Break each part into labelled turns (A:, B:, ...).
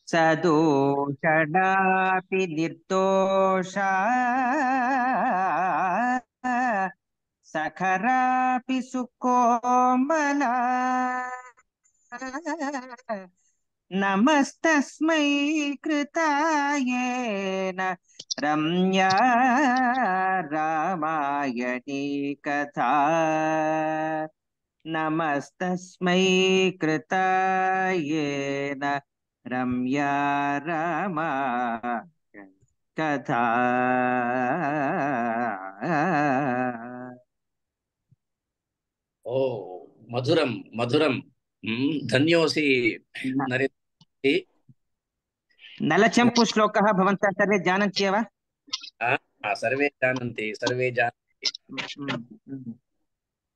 A: सदोषडापि निर्दोषा सखरापि सुकोमला नमस्तस्मै कृतायेन रम्या रामायणी कथा नमस्तस्मै कृतायेन रम्या रामायणी कथा।
B: ओ मधुरम मधुरम। धन्योऽसि नरेन्द्र।
A: नलचम्पु श्लोकः भवन्तः सर्वे जानन्ति वा?
B: सर्वे जानन्ति, सर्वे जानन्ति।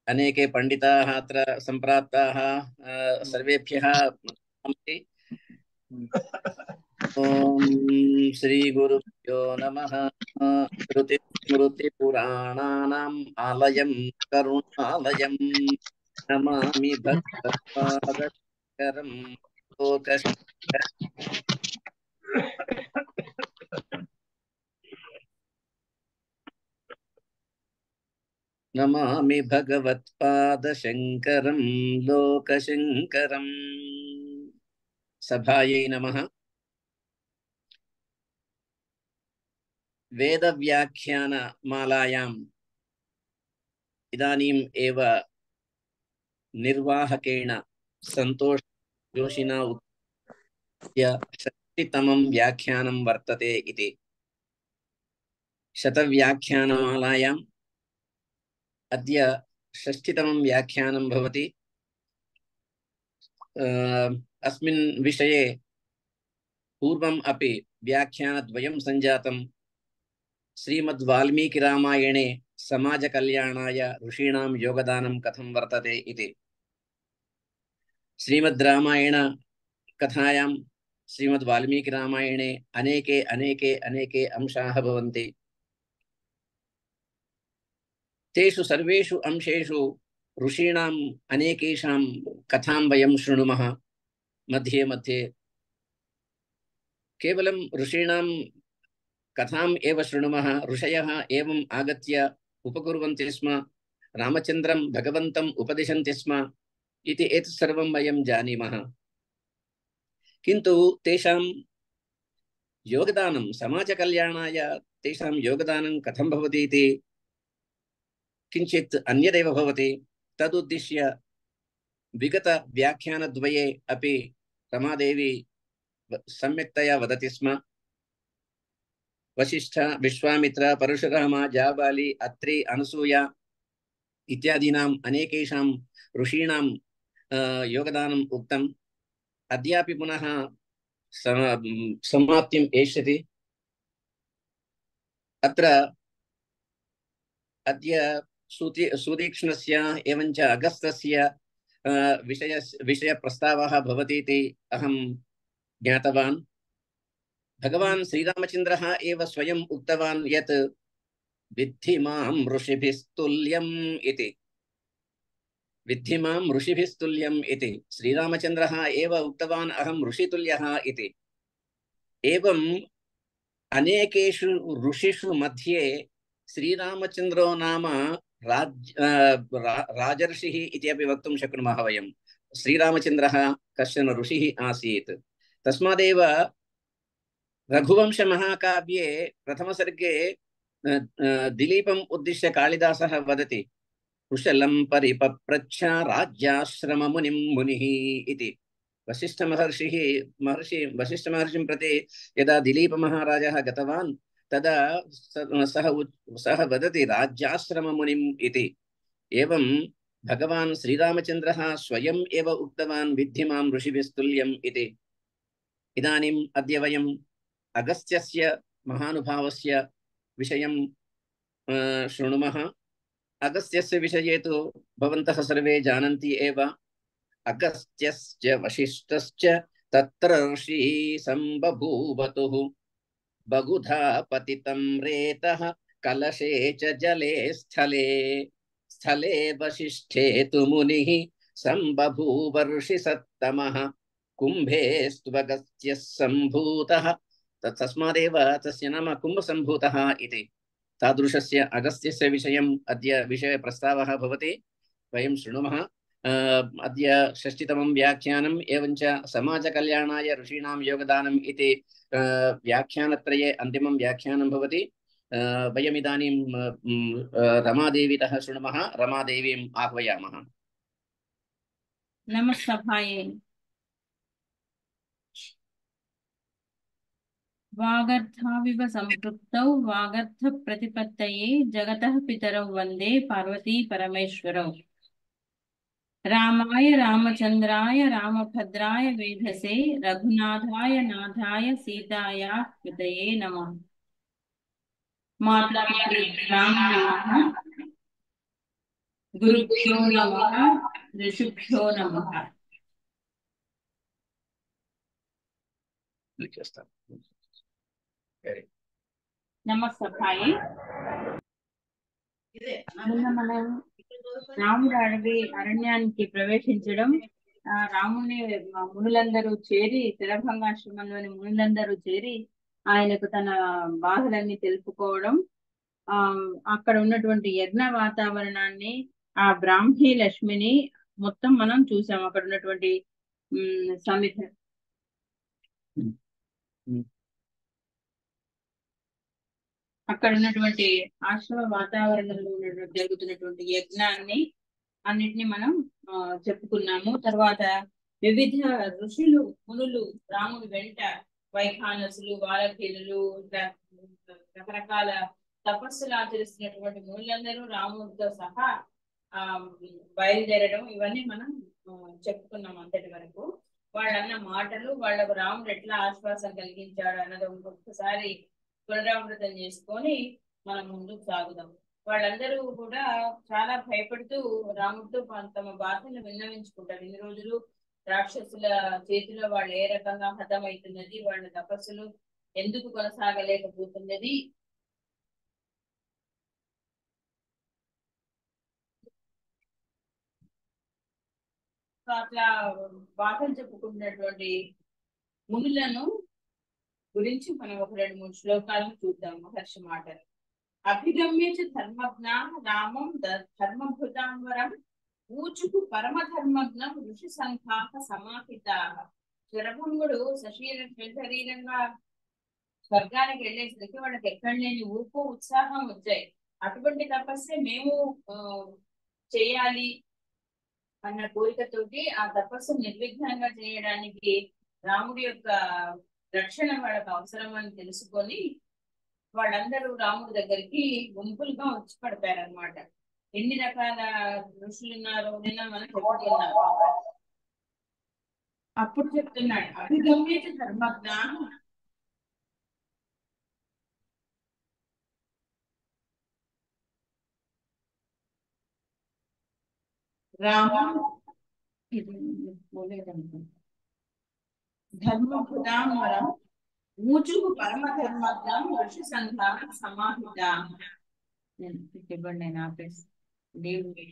B: अनेके पंडिताः अत्र सम्प्राप्ताः, सर्वेभ्यः नमस्ते। ओम श्री गुरुभ्यो नमः। श्रुतिस्मृतिपुराणानाम् आलयं करुणालयं नमामि भगवत्पादशङ्करं लोकशङ्करम्। नमामि भगवत्पादशङ्करं लोकशङ्करम्। सभायै नमः। वेदव्याख्यानमालायाम् इदानीम् एव निर्वाहकेण संतोष जोशिना षष्टितमं व्याख्यानं वर्तते इति। शतव्याख्यानमालायाम् अद्य षष्टितमं व्याख्यानं भवति। अस्मिन् विषये पूर्वम् अपि व्याख्यानद्वयं सञ्जातं। श्रीमद्वाल्मीकिरामायणे समाजकल्याणाय ऋषीणां योगदानं कथं वर्तते इति। श्रीमद्रामायण कथायां श्रीमद्वाल्मीकिरामायणे अनेके अनेके अनेके अंशाः भवन्ति। तेषु सर्वेषु अंशेषु ऋषीणाम् अनेकेषां कथां वयं शृणुमः। मध्ये मध्ये केवलं ऋषीणां कथाम् एव शृणुमः। ऋषयः एवम् आगत्य उपकुर्वन्ति स्म, रामचन्द्रं भगवन्तम् उपदिशन्ति स्म इति एतत् सर्वं वयं जानीमः। किन्तु तेषां योगदानं समाजकल्याणाय तेषां योगदानं कथं भवति इति किञ्चित् अन्यदेव भवति। तदुद्दिश्य विगत व्याख्यानद्वये अपि रमादेवी सम्यक्तया वदति स्म। वशिष्ठ, विश्वामित्र, परशुराम, जाबाली, अत्रि, अनसूया इत्यादीनाम् अनेकेषां ऋषीणां योगदानम् उक्तम्। अद्यापि पुनः समाप्तिम् एष्यति। अत्र अद्य सुतीक्ष्णस्य एवञ्च अगस्त्यस्य विषयप्रस्तावः भवति इति अहं ज्ञातवान्। भगवान् श्रीरामचन्द्रः एव स्वयम् उक्तवान् यत् विद्धि मां ऋषिभिस्तुल्यम् इति। विद्धि मां ऋषिभिस्तुल्यम् इति श्रीरामचन्द्रः एव उक्तवान् अहं ऋषितुल्यः इति। एवम् अनेकेषु ऋषिषु मध्ये श्रीरामचन्द्रो नाम राजर्षिः इति अपि वक्तुं शक्नुमः वयं। श्रीरामचन्द्रः कश्चन ऋषिः आसीत्। तस्मादेव रघुवंशमहाकाव्ये प्रथमसर्गे दिलीपम् उद्दिश्य कालिदासः वदति कुशलं परिपप्रच्छ राज्याश्रममुनिं मुनिः इति। वशिष्ठमहर्षिं प्रति यदा दिलीपमहाराजः गतवान् तदा सः वदति राज्याश्रममुनिम् इति। एवं भगवान् श्रीरामचन्द्रः स्वयम् एव उक्तवान् विद्धि मां ऋषिभिस्तुल्यम् इति। इदानीम् अद्य वयम् अगस्त्यस्य महानुभावस्य विषयं शृणुमः। अगस्त्यस्य विषये तु भवन्तः सर्वे जानन्ति एव। अगस्त्यश्च वसिष्ठश्च तत्र ऋषि सम्बभूवतुः बहुधा पतितं रेतः कलशे च जले स्थले स्थले वसिष्ठे तु मुनिः సంబభూవర్షి సత్తమః కుంభే స్తువగస్త్య సంభూతః తస్మాదేవ తస్య నామ కుంభసంభూతः इति तादृशस्य अगस्त्यस्य विषयम् अद्य विषयप्रस्तावः भवति वयं शृणुमः अद्य षष्टितमं व्याख्यानम् एवञ्च समाजकल्याणाय ऋषीणां योगदानम् इति व्याख्यानत्रये अन्तिमं व्याख्यानं भवति वयमिदानीं रमादेवीतः शृणुमः रमादेवीम् आह्वयामः
C: नमस्सभाये वागर्थाविव सम्पृक्तौ वागर्थ प्रतिपत्तये जगतः पितरौ वन्दे पार्वती परमेश्वरौ रामाय रामचन्द्राय रामभद्राय वेधसे रघुनाथाय नाथाय सीताया कृतये नमः मातापितृभ्यां नमः गुरुभ्यो नमः ऋषिभ्यो नमः నమస్సభాయి నిన్న మనం రాముడు అరణ్యానికి ప్రవేశించడం రాముని మునులందరూ చేరి తిరభంగాశ్రమంలోని మునులందరూ చేరి ఆయనకు తన బాధలన్నీ తెలుపుకోవడం అక్కడ ఉన్నటువంటి యజ్ఞ వాతావరణాన్ని ఆ బ్రాహ్మీ లక్ష్మిని మొత్తం మనం చూసాం అక్కడ ఉన్నటువంటి సమిధ అక్కడ ఉన్నటువంటి ఆశ్రమ వాతావరణంలో జరుగుతున్నటువంటి యజ్ఞాన్ని అన్నిటిని మనం చెప్పుకున్నాము. తర్వాత వివిధ ఋషులు మునులు రాముడి వెంట వైఖానసులు వాలకీలు రకరకాల తపస్సులు ఆచరిస్తున్నటువంటి మునులందరూ రాముడితో సహా బయలుదేరడం ఇవన్నీ మనం చెప్పుకున్నాం. అంతటి వరకు వాళ్ళన్న మాటలు వాళ్ళకు రాముడు ఎట్లా ఆశ్వాసం కలిగించాడు అన్నది ఒక్కొక్కసారి పునరావృతం చేసుకొని మనం ముందుకు సాగుదాం. వాళ్ళందరూ కూడా చాలా భయపడుతూ రాముడితో తమ బాధను విన్నవించుకుంటారు. ఇన్ని రోజులు రాక్షసుల చేతిలో వాళ్ళు ఏ రకంగా హతమవుతున్నది, వాళ్ళ తపస్సులు ఎందుకు కొనసాగలేకపోతున్నది, అట్లా బాధలు చెప్పుకుంటున్నటువంటి మునులను గురించి మనం ఒక 2-3 శ్లోకాలను చూద్దాం. మహర్షి మాటలు. అభిగమ్య చ ధర్మజ్ఞ రామం ధర్మభృతాంవరం ఊచుకు పరమధర్మజ్ఞం ఋషి సంఘాహ సమాహితాః. శరభంగుడు శరీరంగా స్వర్గానికి వెళ్ళేసరికి వాళ్ళకి ఎక్కడ లేని ఊపు ఉత్సాహం వచ్చాయి. అటువంటి తపస్సే మేము చేయాలి అన్న కోరికతోటి ఆ తపస్సు నిర్విఘ్నంగా చేయడానికి రాముడి యొక్క రక్షణ వాళ్ళకు అవసరం అని తెలుసుకొని వాళ్ళందరూ రాముడి దగ్గరికి గుంపులుగా వచ్చి పడతారనమాట. ఎన్ని రకాల ఋషులు ఉన్నారో నిన్న మనం చెప్పుకున్నాం. అప్పుడు చెప్తున్నాడు అభిగమ్యత ధర్మజ్ఞ రామం ధర్మభృతాంవరం ఊచుకు పరమధర్మజ్ఞం ఋషి సంఘాః సమాహితాః. ఇవ్వండి నేను ఆపేసి దేవుడి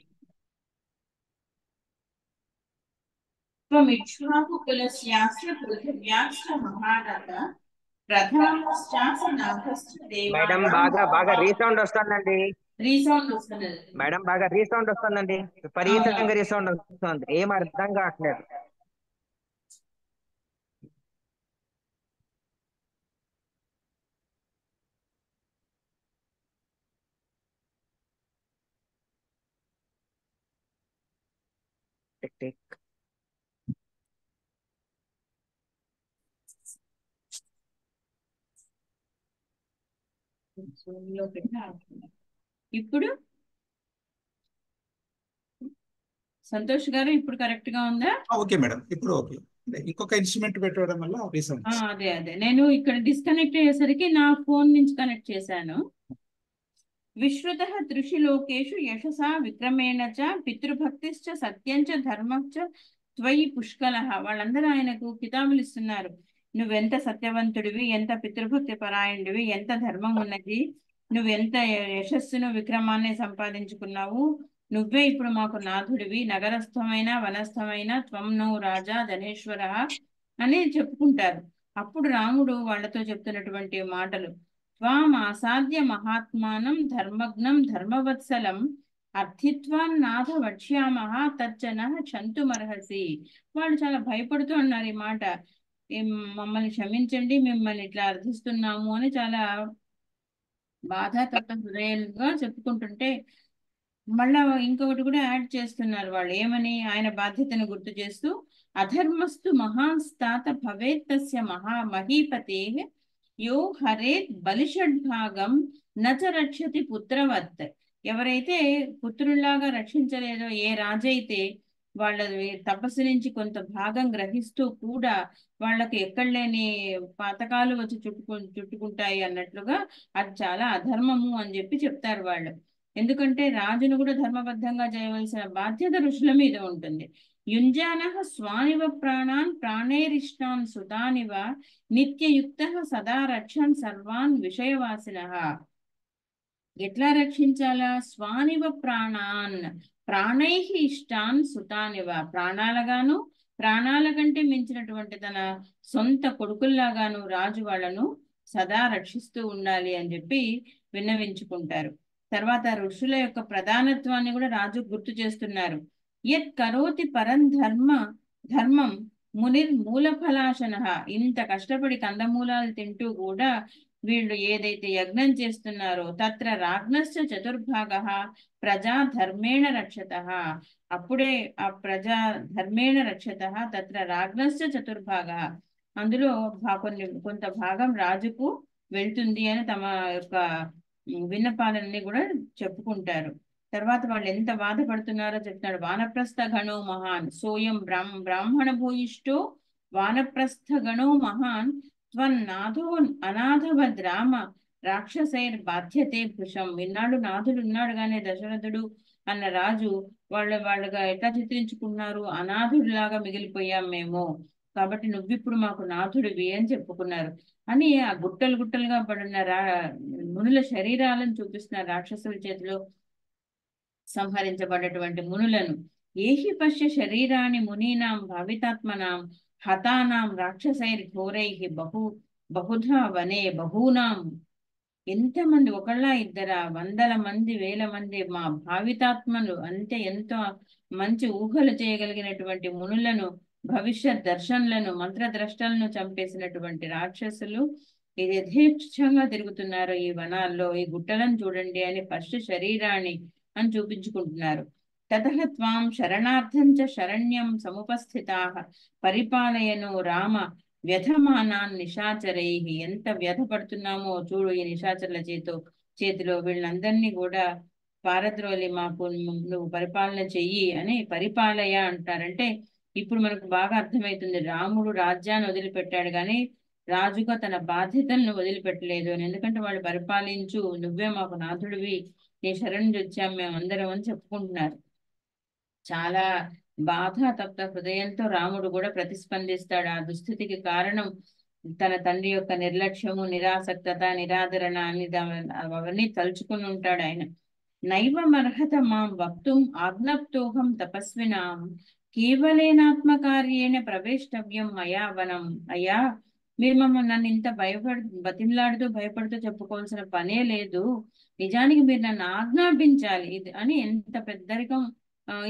C: త్వమిక్ష్వాకు కులస్యాస్య పృథివ్యాశ్చ మహారథ ప్రధానశ్చాస నాథశ్చ
A: మేడం బాగా రీసౌండ్ వస్తుందండి.
C: రీసౌండ్ వస్తున్నది
A: మేడం బాగా రీసౌండ్ వస్తుందండి. విపరీతంగా రీసౌండ్ వస్తుంది. ఏం అర్థం కావట్లేదు.
C: ఇప్పుడు సంతోష్ గారు ఇప్పుడు కరెక్ట్ గా ఉందా?
D: ఓకే మేడం, ఇప్పుడు ఓకే. ఇంకొక ఇన్స్ట్రుమెంట్ పెట్టడం వల్ల
C: అదే నేను ఇక్కడ డిస్కనెక్ట్ అయ్యేసరికి నా ఫోన్ నుంచి కనెక్ట్ చేశాను. విశ్రుతః త్రిషులోకేషు యశసా విక్రమేణ చ పితృభక్తిశ్చ సత్యంచ ధర్మశ్చ త్వయి పుష్కలః. వాళ్ళందరూ ఆయనకు కితాబులు ఇస్తున్నారు. నువ్వెంత సత్యవంతుడివి, ఎంత పితృభక్తి పరాయణుడివి, ఎంత ధర్మం ఉన్నది, నువ్వెంత యశస్సును విక్రమాన్ని సంపాదించుకున్నావు, నువ్వే ఇప్పుడు మాకు నాథుడివి, నగరస్థమైన వనస్థమైన త్వం నో రాజా ధనేశ్వర అని చెప్పుకుంటారు. అప్పుడు రాముడు వాళ్ళతో చెప్తున్నటువంటి మాటలు, త్వాం ఆసాద్య మహాత్మానం ధర్మజ్ఞం ధర్మవత్సలం అర్థిత్వాన్ నాథ వక్ష్యామః తచ్చనః క్షంతుమర్హసి. వాళ్ళు చాలా భయపడుతూ ఉన్నారు ఈ మాట. మమ్మల్ని క్షమించండి, మిమ్మల్ని ఇట్లా అర్థిస్తున్నాము అని చాలా బాధాతప్త హృదయాలుగా చెప్పుకుంటుంటే, మళ్ళా ఇంకొకటి కూడా యాడ్ చేస్తున్నారు వాళ్ళు. ఏమని? ఆయన బాధ్యతను గుర్తు చేస్తూ, అధర్మస్తు మహాంస్తాత భవేత్ తస్య మహీపతే యో హరేత్ బలిషడ్భాగం నచ రక్షతి పుత్రవత్. ఎవరైతే పుత్రుల్లాగా రక్షించలేదో, ఏ రాజైతే వాళ్ళ తపస్సు నుంచి కొంత భాగం గ్రహిస్తూ కూడా వాళ్ళకి ఎక్కడ లేని పాతకాలు వచ్చి చుట్టుకుంటాయి అన్నట్లుగా అది చాలా అధర్మము అని చెప్పి చెప్తారు వాళ్ళు. ఎందుకంటే రాజును కూడా ధర్మబద్ధంగా చేయవలసిన బాధ్యత ఋషుల మీద ఉంటుంది. యుంజానః స్వానివ ప్రాణాన్ ప్రాణైరిష్టాన్ సుతానివ నిత్యయుక్తః సదా రక్షన్ సర్వాన్ విషయవాసినః. ఎట్లా రక్షించాలా? స్వానివ ప్రాణాన్, ప్రాణైః ఇష్టాన్ సుతానివ, ప్రాణాలగాను ప్రాణాల కంటే మించినటువంటి తన సొంత కొడుకుల్లాగాను రాజు వాళ్ళను సదా రక్షిస్తూ ఉండాలి అని చెప్పి విన్నవించుకుంటారు. తర్వాత ఋషుల యొక్క ప్రధానత్వాన్ని కూడా రాజు గుర్తు చేస్తున్నారు. యత్ కరోతి పరం ధర్మం మునిర్ మూల ఫలాశన. ఇంత కష్టపడి కందమూలాలు తింటూ కూడా వీళ్ళు ఏదైతే యజ్ఞం చేస్తున్నారో, తత్ర రాజ్ఞశ్చ చతుర్భాగః ప్రజా ధర్మేణ రక్షతః. అప్పుడే ఆ ప్రజా ధర్మేణ రక్షతః తత్ర రాజ్ఞశ్చ చతుర్భాగః, అందులో కొంత భాగం రాజుకు వెళ్తుంది అని తమ యొక్క విన్నపాలన్నీ కూడా చెప్పుకుంటారు. తర్వాత వాళ్ళు ఎంత బాధపడుతున్నారో చెప్తున్నాడు. వానప్రస్థ గణో మహాన్ సోయం బ్రాహ్మణ భూయిష్టో వానప్రస్థ గణో మహాన్ త్వన్నాథో అనాథవద్ రామ రాక్షసైర్ బాధ్యతే భృశం. విన్నాడు, నాథుడు ఉన్నాడు గానే దశరథుడు అన్న రాజు వాళ్ళగా ఎట్లా చిత్రించుకున్నారు? అనాథుడిలాగా మిగిలిపోయాం మేము, కాబట్టి నువ్విప్పుడు మాకు నాథుడివి అని చెప్పుకున్నారు అని ఆ గుట్టలు గుట్టలుగా పడున్న మునుల శరీరాలను చూపిస్తున్నారు. రాక్షసుల చేతిలో సంహరించబడ్డటువంటి మునులను. ఏహి పశ్య శరీరాన్ని మునీనాం భావితాత్మనాం హతానాం రాక్షసైర్ ఘోరైః బహుధా వనే బహూనాం. ఎంతమంది, ఒకళ్ళ ఇద్దరా, వందల మంది, వేల మంది మా భావితాత్మలు, అంటే ఎంతో మంచి ఊహలు చేయగలిగినటువంటి మునులను, భవిష్యత్ దర్శనులను, మంత్రద్రష్టలను చంపేసినటువంటి రాక్షసులు ఇది యథేచ్ఛంగా తిరుగుతున్నారు ఈ వనాల్లో. ఈ గుట్టలను చూడండి అని ఫస్ట్ శరీరాన్ని అని చూపించుకుంటున్నారు. తతః త్వాం శరణార్థం చ శరణ్యం సముపస్థితాః పరిపాలయను రామ వ్యధమానాన్ నిశాచరైః. ఎంత వ్యధపడుతున్నామో చూడు ఈ నిశాచరుల చేతిలో. వీళ్ళందరినీ కూడా పారద్రోలి మాకు నువ్వు పరిపాలన చెయ్యి అని పరిపాలయ అంటారంటే ఇప్పుడు మనకు బాగా అర్థమవుతుంది. రాముడు రాజ్యాన్ని వదిలిపెట్టాడు కానీ రాజుగా తన బాధ్యతలను వదిలిపెట్టలేదు అని. ఎందుకంటే వాళ్ళు పరిపాలించు, నువ్వే మాకు నాథుడివి, నీ శరణు వచ్చాం మేమందరం అని చెప్పుకుంటున్నారు. చాలా బాధాతప్త హృదయంతో రాముడు కూడా ప్రతిస్పందిస్తాడు. ఆ దుస్థితికి కారణం తన తండ్రి యొక్క నిర్లక్ష్యము, నిరాసక్తత, నిరాదరణ అని అవన్నీ తలుచుకుని ఉంటాడు ఆయన. నైవమర్హత మాం వక్తుం ఆజ్ఞప్తోహం తపస్వినాం కేవలేనాత్మకార్యేణ ప్రవేష్టవ్యం మయా వనం. అయ్యా, మీరు నన్ను ఇంత బతిమలాడుతూ భయపడుతూ చెప్పుకోవాల్సిన పనే లేదు, నిజానికి మీరు నన్ను ఆజ్ఞాపించాలి ఇది అని ఎంత పెద్దరికం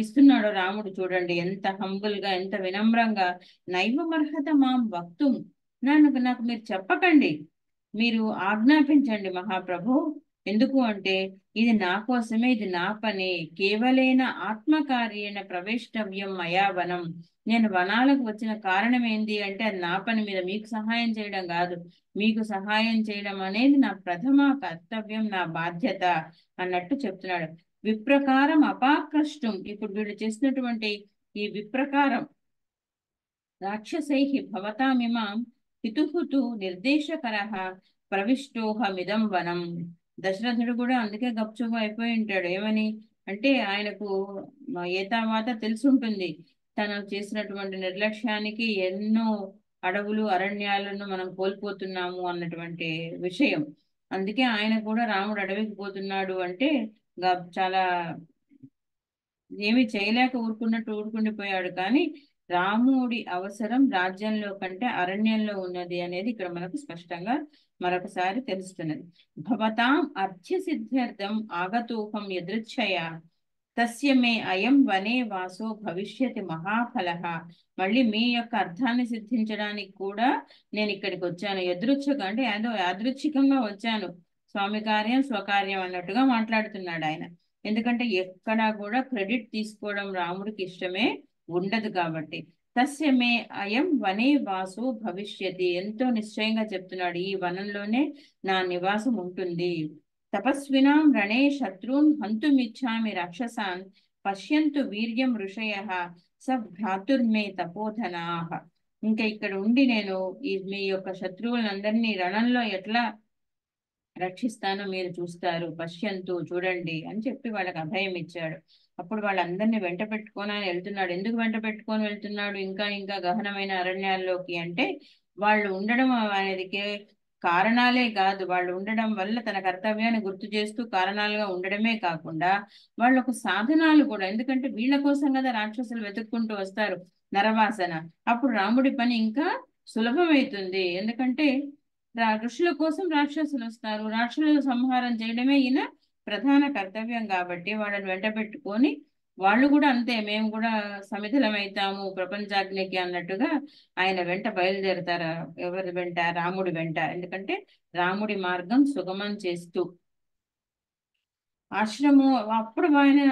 C: ఇస్తున్నాడు రాముడు. చూడండి ఎంత హంబుల్ గా, ఎంత వినమ్రంగా. నైవమర్హత మాం వక్తుం, నాకు మీరు చెప్పకండి, మీరు ఆజ్ఞాపించండి మహాప్రభు. ఎందుకు అంటే ఇది నా కోసమే, ఇది నా పని. కేవలేన ఆత్మకార్యేణ ప్రవేష్టవ్యం మయా వనం. నేను వనాలకు వచ్చిన కారణం ఏంటి అంటే అది నా పని మీద, మీకు సహాయం చేయడం కాదు. మీకు సహాయం చేయడం అనేది నా ప్రథమ కర్తవ్యం, నా బాధ్యత అన్నట్టు చెప్తున్నాడు. విప్రకారం అపాకృష్టం. ఇప్పుడు వీళ్ళు చేసినటువంటి ఈ విప్రకారం రాక్షసై భవతామిమాం హితుహుతు నిర్దేశకరః ప్రవిష్టోహమిదం వనం. దశరథుడు కూడా అందుకే గప్చుగా అయిపోయి ఉంటాడు. ఏమని అంటే ఆయనకు ఏతావాత తెలుసుంటుంది తను చేసినటువంటి నిర్లక్ష్యానికి ఎన్నో అడవులు అరణ్యాలను మనం కోల్పోతున్నాము అన్నటువంటి విషయం. అందుకే ఆయన కూడా రాముడు అడవికి పోతున్నాడు అంటే చాలా ఏమీ చేయలేక ఊరుకున్నట్టు ఊరుకుండిపోయాడు. కానీ రాముడి అవసరం రాజ్యంలో కంటే అరణ్యంలో ఉన్నది అనేది ఇక్కడ మనకు స్పష్టంగా మరొకసారి తెలుస్తున్నది. భవతాం అర్ఘ్య సిద్ధ్యర్థం ఆగతోహం యదృచ్ఛయా తస్య మే అయం వనే వాసో భవిష్యతి మహాఫలః. మళ్ళీ మీ యొక్క అర్థాన్ని సిద్ధించడానికి కూడా నేను ఇక్కడికి వచ్చాను. ఎదృచ్ఛగా అంటే ఏదో యాదృచ్ఛికంగా వచ్చాను. స్వామి కార్యం స్వకార్యం అన్నట్టుగా మాట్లాడుతున్నాడు ఆయన. ఎందుకంటే ఎక్కడా కూడా క్రెడిట్ తీసుకోవడం రాముడికి ఇష్టమే ఉండదు కాబట్టి. తస్య మే అయం వనే వాసో భవిష్యతి, ఎంతో నిశ్చయంగా చెప్తున్నాడు, ఈ వనంలోనే నా నివాసం ఉంటుంది. తపస్వినాం రణే శత్రూన్ హంతుమిచ్చామి రాక్షసాన్ పశ్యంతు వీర్యం ఋషయః స భ్రాతుర్మే తపోధనాః. ఇంకా ఇక్కడ ఉండి నేను మీ యొక్క శత్రువులందరినీ రణంలో ఎట్లా రక్షిస్తానో మీరు చూస్తారు, పశ్యంతు చూడండి అని చెప్పి వాళ్ళకి అభయం ఇచ్చాడు. అప్పుడు వాళ్ళందరినీ వెంట పెట్టుకొని ఆయన వెళ్తున్నాడు. ఎందుకు వెంట పెట్టుకొని వెళ్తున్నాడు ఇంకా ఇంకా గహనమైన అరణ్యాల్లోకి అంటే, వాళ్ళు ఉండడం అనేది కారణాలే కాదు, వాళ్ళు ఉండడం వల్ల తన కర్తవ్యాన్ని గుర్తు చేస్తూ కారణాలుగా ఉండడమే కాకుండా వాళ్ళకు సాధనాలు కూడా. ఎందుకంటే వీళ్ళ కోసం కదా రాక్షసులు వెతుక్కుంటూ వస్తారు నరవాసన. అప్పుడు రాముడి పని ఇంకా సులభమవుతుంది. ఎందుకంటే ఋషుల కోసం రాక్షసులు వస్తారు, రాక్షసుల సంహారం చేయడమే ఈయన ప్రధాన కర్తవ్యం. కాబట్టి వాళ్ళని వెంట పెట్టుకొని వాళ్ళు కూడా అంతే, మేము కూడా సమిధలమైతాము ప్రపంచాగ్నికి అన్నట్టుగా ఆయన వెంట బయలుదేరతారు. ఎవరి వెంట? రాముడి వెంట. ఎందుకంటే రాముడి మార్గం సుగమం చేస్తూ ఆశ్రమం. అప్పుడు ఆయన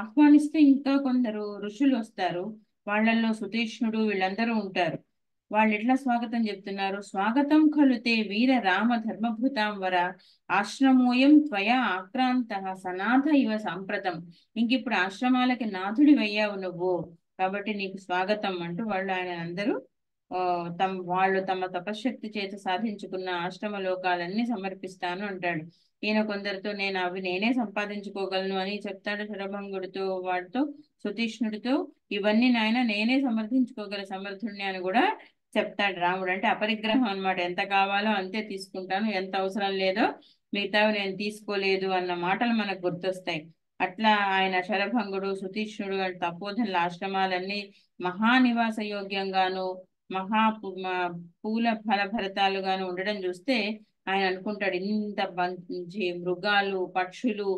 C: ఆహ్వానిస్తే ఇంకా కొందరు ఋషులు వస్తారు. వాళ్ళల్లో సుతీష్ణుడు వీళ్ళందరూ ఉంటారు. వాళ్ళు ఎట్లా స్వాగతం చెప్తున్నారు? స్వాగతం ఖలుతే వీర రామ ధర్మభూతాం వర ఆశ్రమోయం త్వయా ఆక్రాంత సనాథ ఇవ సాంప్రతం. ఇంక ఇప్పుడు ఆశ్రమాలకి నాథుడి అయ్యావు నువ్వు, కాబట్టి నీకు స్వాగతం అంటూ వాళ్ళు ఆయన అందరూ వాళ్ళు తమ తపశ్శక్తి చేత సాధించుకున్న ఆశ్రమ లోకాలన్నీ సమర్పిస్తాను అంటాడు. ఈయన కొందరితో నేను అవి నేనే సంపాదించుకోగలను అని చెప్తాడు. శరభంగుడితో వాడితో సుతీష్ణుడితో ఇవన్నీ నాయన నేనే సమర్థించుకోగల సమర్థుడిని అని కూడా చెప్తాడు రాముడు. అంటే అపరిగ్రహం అన్నమాట. ఎంత కావాలో అంతే తీసుకుంటాను, ఎంత అవసరం లేదో మిగతావి నేను తీసుకోలేదు అన్న మాటలు మనకు గుర్తొస్తాయి. అట్లా ఆయన శరభంగుడు సుతీష్ణుడు తపోధనుల ఆశ్రమాలన్నీ మహానివాస యోగ్యంగాను పూల ఫలభరితాలుగాను ఉండడం చూస్తే ఆయన అనుకుంటాడు, ఇంత మంచి మృగాలు పక్షులు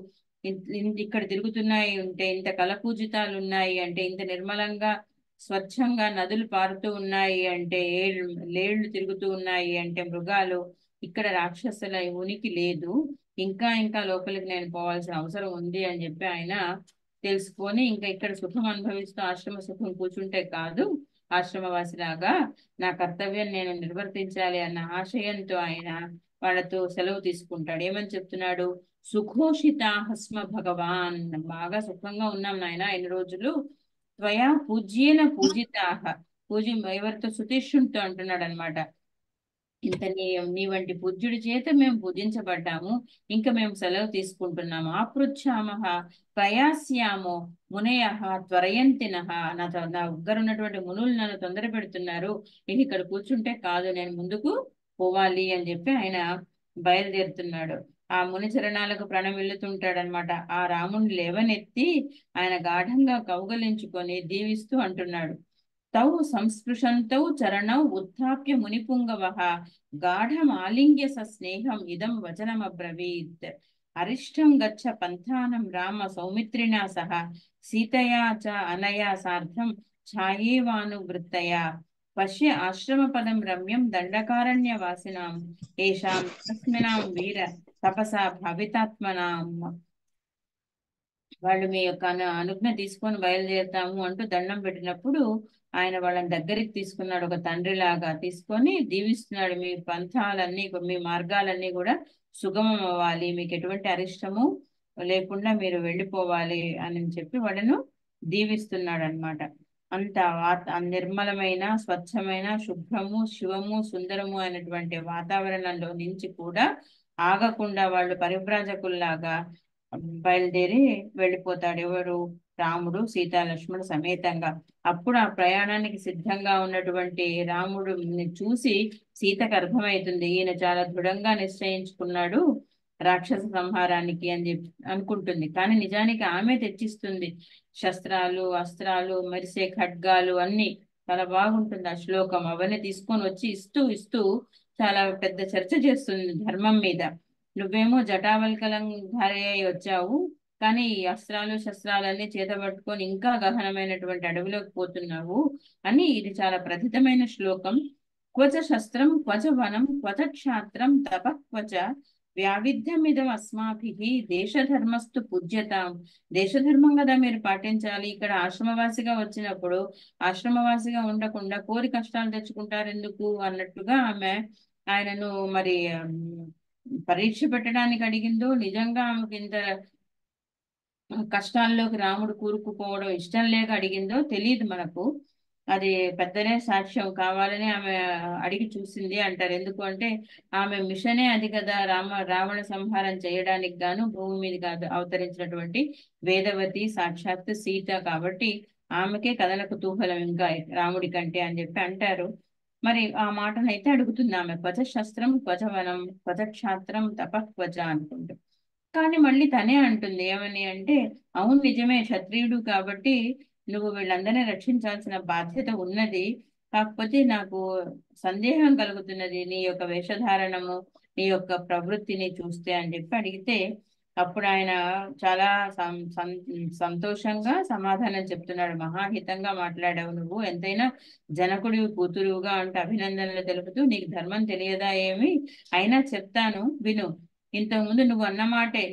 C: ఇక్కడ తిరుగుతున్నాయి ఉంటే, ఇంత కలపూజితాలు ఉన్నాయి అంటే, ఇంత నిర్మలంగా స్వచ్ఛంగా నదులు పారుతూ ఉన్నాయి అంటే, లేళ్లు తిరుగుతూ ఉన్నాయి అంటే మృగాలు, ఇక్కడ రాక్షసుల ఉనికి లేదు, ఇంకా ఇంకా లోపలికి నేను పోవాల్సిన అవసరం ఉంది అని చెప్పి ఆయన తెలుసుకొని ఇంకా ఇక్కడ సుఖం అనుభవిస్తూ ఆశ్రమ సుఖం కూర్చుంటే కాదు, ఆశ్రమవాసిలాగా నా కర్తవ్యం నేను నిర్వర్తించాలి అన్న ఆశయంతో ఆయన వాళ్ళతో సెలవు తీసుకుంటాడు. ఏమని చెప్తున్నాడు? సుఖోషితాహస్మ భగవాన్, బాగా సుఖంగా ఉన్నాం నాయన ఇన్ని రోజులు. త్వయా పూజ్యేన పూజితాహ, ఎవరితో? సుతీష్ణుడితో అంటున్నాడు అనమాట. ఇంత నీ వంటి పూజ్యుడి చేత మేము పూజించబడ్డాము, ఇంకా మేము సెలవు తీసుకుంటున్నాము. ఆపృచ్ఛామహ ప్రయాస్యామో మునయః త్వరయంతినః, నా దగ్గర ఉన్నటువంటి మునులు నన్ను తొందర పెడుతున్నారు, నేను ఇక్కడ కూర్చుంటే కాదు, నేను ముందుకు పోవాలి అని చెప్పి ఆయన బయలుదేరుతున్నాడు. ఆ ముని చరణాలకు ప్రణమిల్లుతుంటాడనమాట. ఆ రాముని లేవనెత్తి ఆయన గాఢంగా కౌగలించుకొని దీవిస్తూ అంటున్నాడు, తౌ సంస్పృశంతౌ చరణౌ ఉత్థాప్య మునిపుంగవః గాఢమాలింగ్య సస్నేహం ఇదం వచనమబ్రవీత్. అరిష్టం గచ్చ పంథానం రామ సౌమిత్రిణా సహ సీతయా చ అనయా సార్ధం ఛాయేవానువృత్తయా పశ్య ఆశ్రమపదం రమ్యం దండకారణ్యవాసినాం ఏషాం తస్మినాం వీర తపసా భావితాత్మనాం. వాళ్ళు మీ యొక్క అనుజ్ఞ తీసుకొని బయలుదేరుతాము అంటూ దండం పెట్టినప్పుడు ఆయన వాళ్ళని దగ్గరికి తీసుకున్నాడు. ఒక తండ్రిలాగా తీసుకొని దీవిస్తున్నాడు. మీ పంథాలన్నీ మీ మార్గాలన్నీ కూడా సుగమం అవ్వాలి, మీకు ఎటువంటి అరిష్టము లేకుండా మీరు వెళ్ళిపోవాలి అని చెప్పి వాళ్ళను దీవిస్తున్నాడు అనమాట. అంత నిర్మలమైన స్వచ్ఛమైన శుభ్రము శివము సుందరము అయినటువంటి వాతావరణంలో నుంచి కూడా ఆగకుండా వాళ్ళు పరివ్రాజకుల్లాగా బయలుదేరి వెళ్ళిపోతాడు. ఎవరు? రాముడు సీతాలక్ష్మణుడు సమేతంగా. అప్పుడు ఆ ప్రయాణానికి సిద్ధంగా ఉన్నటువంటి రాముడు చూసి సీతకు అర్థమవుతుంది, ఈయన చాలా దృఢంగా నిశ్చయించుకున్నాడు రాక్షస సంహారానికి అని చెప్పి అనుకుంటుంది. కానీ నిజానికి ఆమె తెచ్చిస్తుంది శస్త్రాలు, అస్త్రాలు, మెరిసే ఖడ్గాలు అన్ని. చాలా బాగుంటుంది ఆ శ్లోకం. అవన్నీ తీసుకొని వచ్చి ఇస్తూ చాలా పెద్ద చర్చ చేస్తుంది ధర్మం మీద. నువ్వేమో జటావల్కలం ధారి అయి వచ్చావు, కానీ ఈ అస్త్రాలు శస్త్రాలన్నీ చేత పట్టుకొని ఇంకా గహనమైనటువంటి అడవిలోకి పోతున్నావు అని. ఇది చాలా ప్రథితమైన శ్లోకం. క్వచ శస్త్రం క్వచ వనం క్వచ క్షాత్రం తప క్వచ వ్యావిధ్యమిదం అస్మాభిః దేశధర్మస్తు పూజ్యతాం. దేశధర్మం కదా మీరు పాటించాలి. ఇక్కడ ఆశ్రమవాసిగా వచ్చినప్పుడు ఆశ్రమవాసిగా ఉండకుండా కోరి కష్టాలు తెచ్చుకుంటారు ఎందుకు అన్నట్టుగా ఆమె ఆయనను మరి పరీక్ష పెట్టడానికి అడిగిందో, నిజంగా ఆమెకు ఇంత కష్టాల్లోకి రాముడు కూరుకుపోవడం ఇష్టం లేక అడిగిందో తెలియదు మనకు. అది పెద్దనే సాక్ష్యం, కావాలని ఆమె అడిగి చూసింది అంటారు. ఎందుకు అంటే ఆమె మిషనే అది కదా, రావణ సంహారం చేయడానికి గాను భూమి మీద అవతరించినటువంటి వేదవతి సాక్షాత్ సీత కాబట్టి ఆమెకే కథల కుతూహలం ఇంకా రాముడి కంటే అని చెప్పి అంటారు. మరి ఆ మాటనైతే అడుగుతుంది ఆమె. క్వచ శస్త్రం క్వచ వనం క్వచ క్షాత్రం తప క్వచ అనుకుంటూ. కానీ మళ్ళీ తనే అంటుంది ఏమని అంటే, అవును నిజమే, క్షత్రియుడు కాబట్టి నువ్వు వీళ్ళందరినీ రక్షించాల్సిన బాధ్యత ఉన్నది. కాకపోతే నాకు సందేహం కలుగుతున్నది నీ యొక్క వేషధారణము, నీ యొక్క ప్రవృత్తిని చూస్తే అని చెప్పి అడిగితే, అప్పుడు ఆయన చాలా సంతోషంగా సమాధానం చెప్తున్నాడు. మహాహితంగా మాట్లాడావు నువ్వు, ఎంతైనా జనకుడి కూతురుగా అంటే అభినందనలు తెలుపుతూ, నీకు ధర్మం తెలియదా ఏమి, అయినా చెప్తాను విను. ఇంతకుముందు నువ్వు అన్న మాటే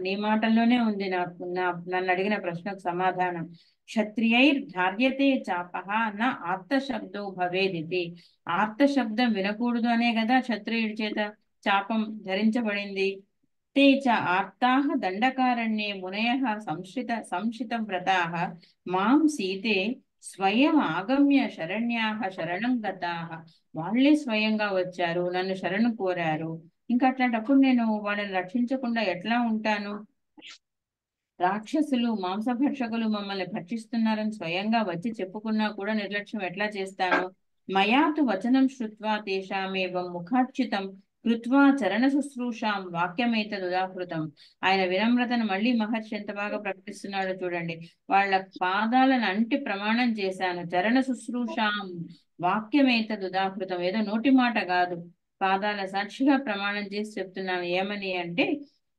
C: నీ మాటల్లోనే ఉంది. నన్ను అడిగిన ప్రశ్నకు సమాధానం. క్షత్రియైర్ ధార్యతే చాపహ నా ఆర్త శబ్దో భవేదితి. ఆర్త శబ్దం వినకూడదు అనే కదా క్షత్రియుడి చేత చాపం ధరించబడింది. తే చ ఆర్తాః దండకారణ్యే మునయః సంశిత వ్రతాః మాం సీతే స్వయం ఆగమ్య శరణ్యాః శరణం గతాః. వాళ్ళే స్వయంగా వచ్చారు, నన్ను శరణు కోరారు. ఇంకా అట్లాంటప్పుడు నేను వాళ్ళని రక్షించకుండా ఎట్లా ఉంటాను? రాక్షసులు మాంసభక్షకులు మమ్మల్ని భక్షిస్తున్నారని స్వయంగా వచ్చి చెప్పుకున్నా కూడా నిర్లక్ష్యం ఎట్లా చేస్తాను? మయాతు వచనం శ్రుత్వా తేషామేవం ముఖాచ్యుతం కృత్వా చరణ శుశ్రూషాం వాక్యమేతదుదాహృతం. ఆయన వినమ్రతను మళ్ళీ మహర్షి ఎంత బాగా ప్రకటిస్తున్నాడో చూడండి. వాళ్ళ పాదాలను అంటి ప్రమాణం చేశాను. చరణ శుశ్రూషాం వాక్యమేతదుదాహృతం, ఏదో నోటి మాట కాదు, పాదాల సాక్షిగా ప్రమాణం చేసి చెప్తున్నాను. ఏమని అంటే,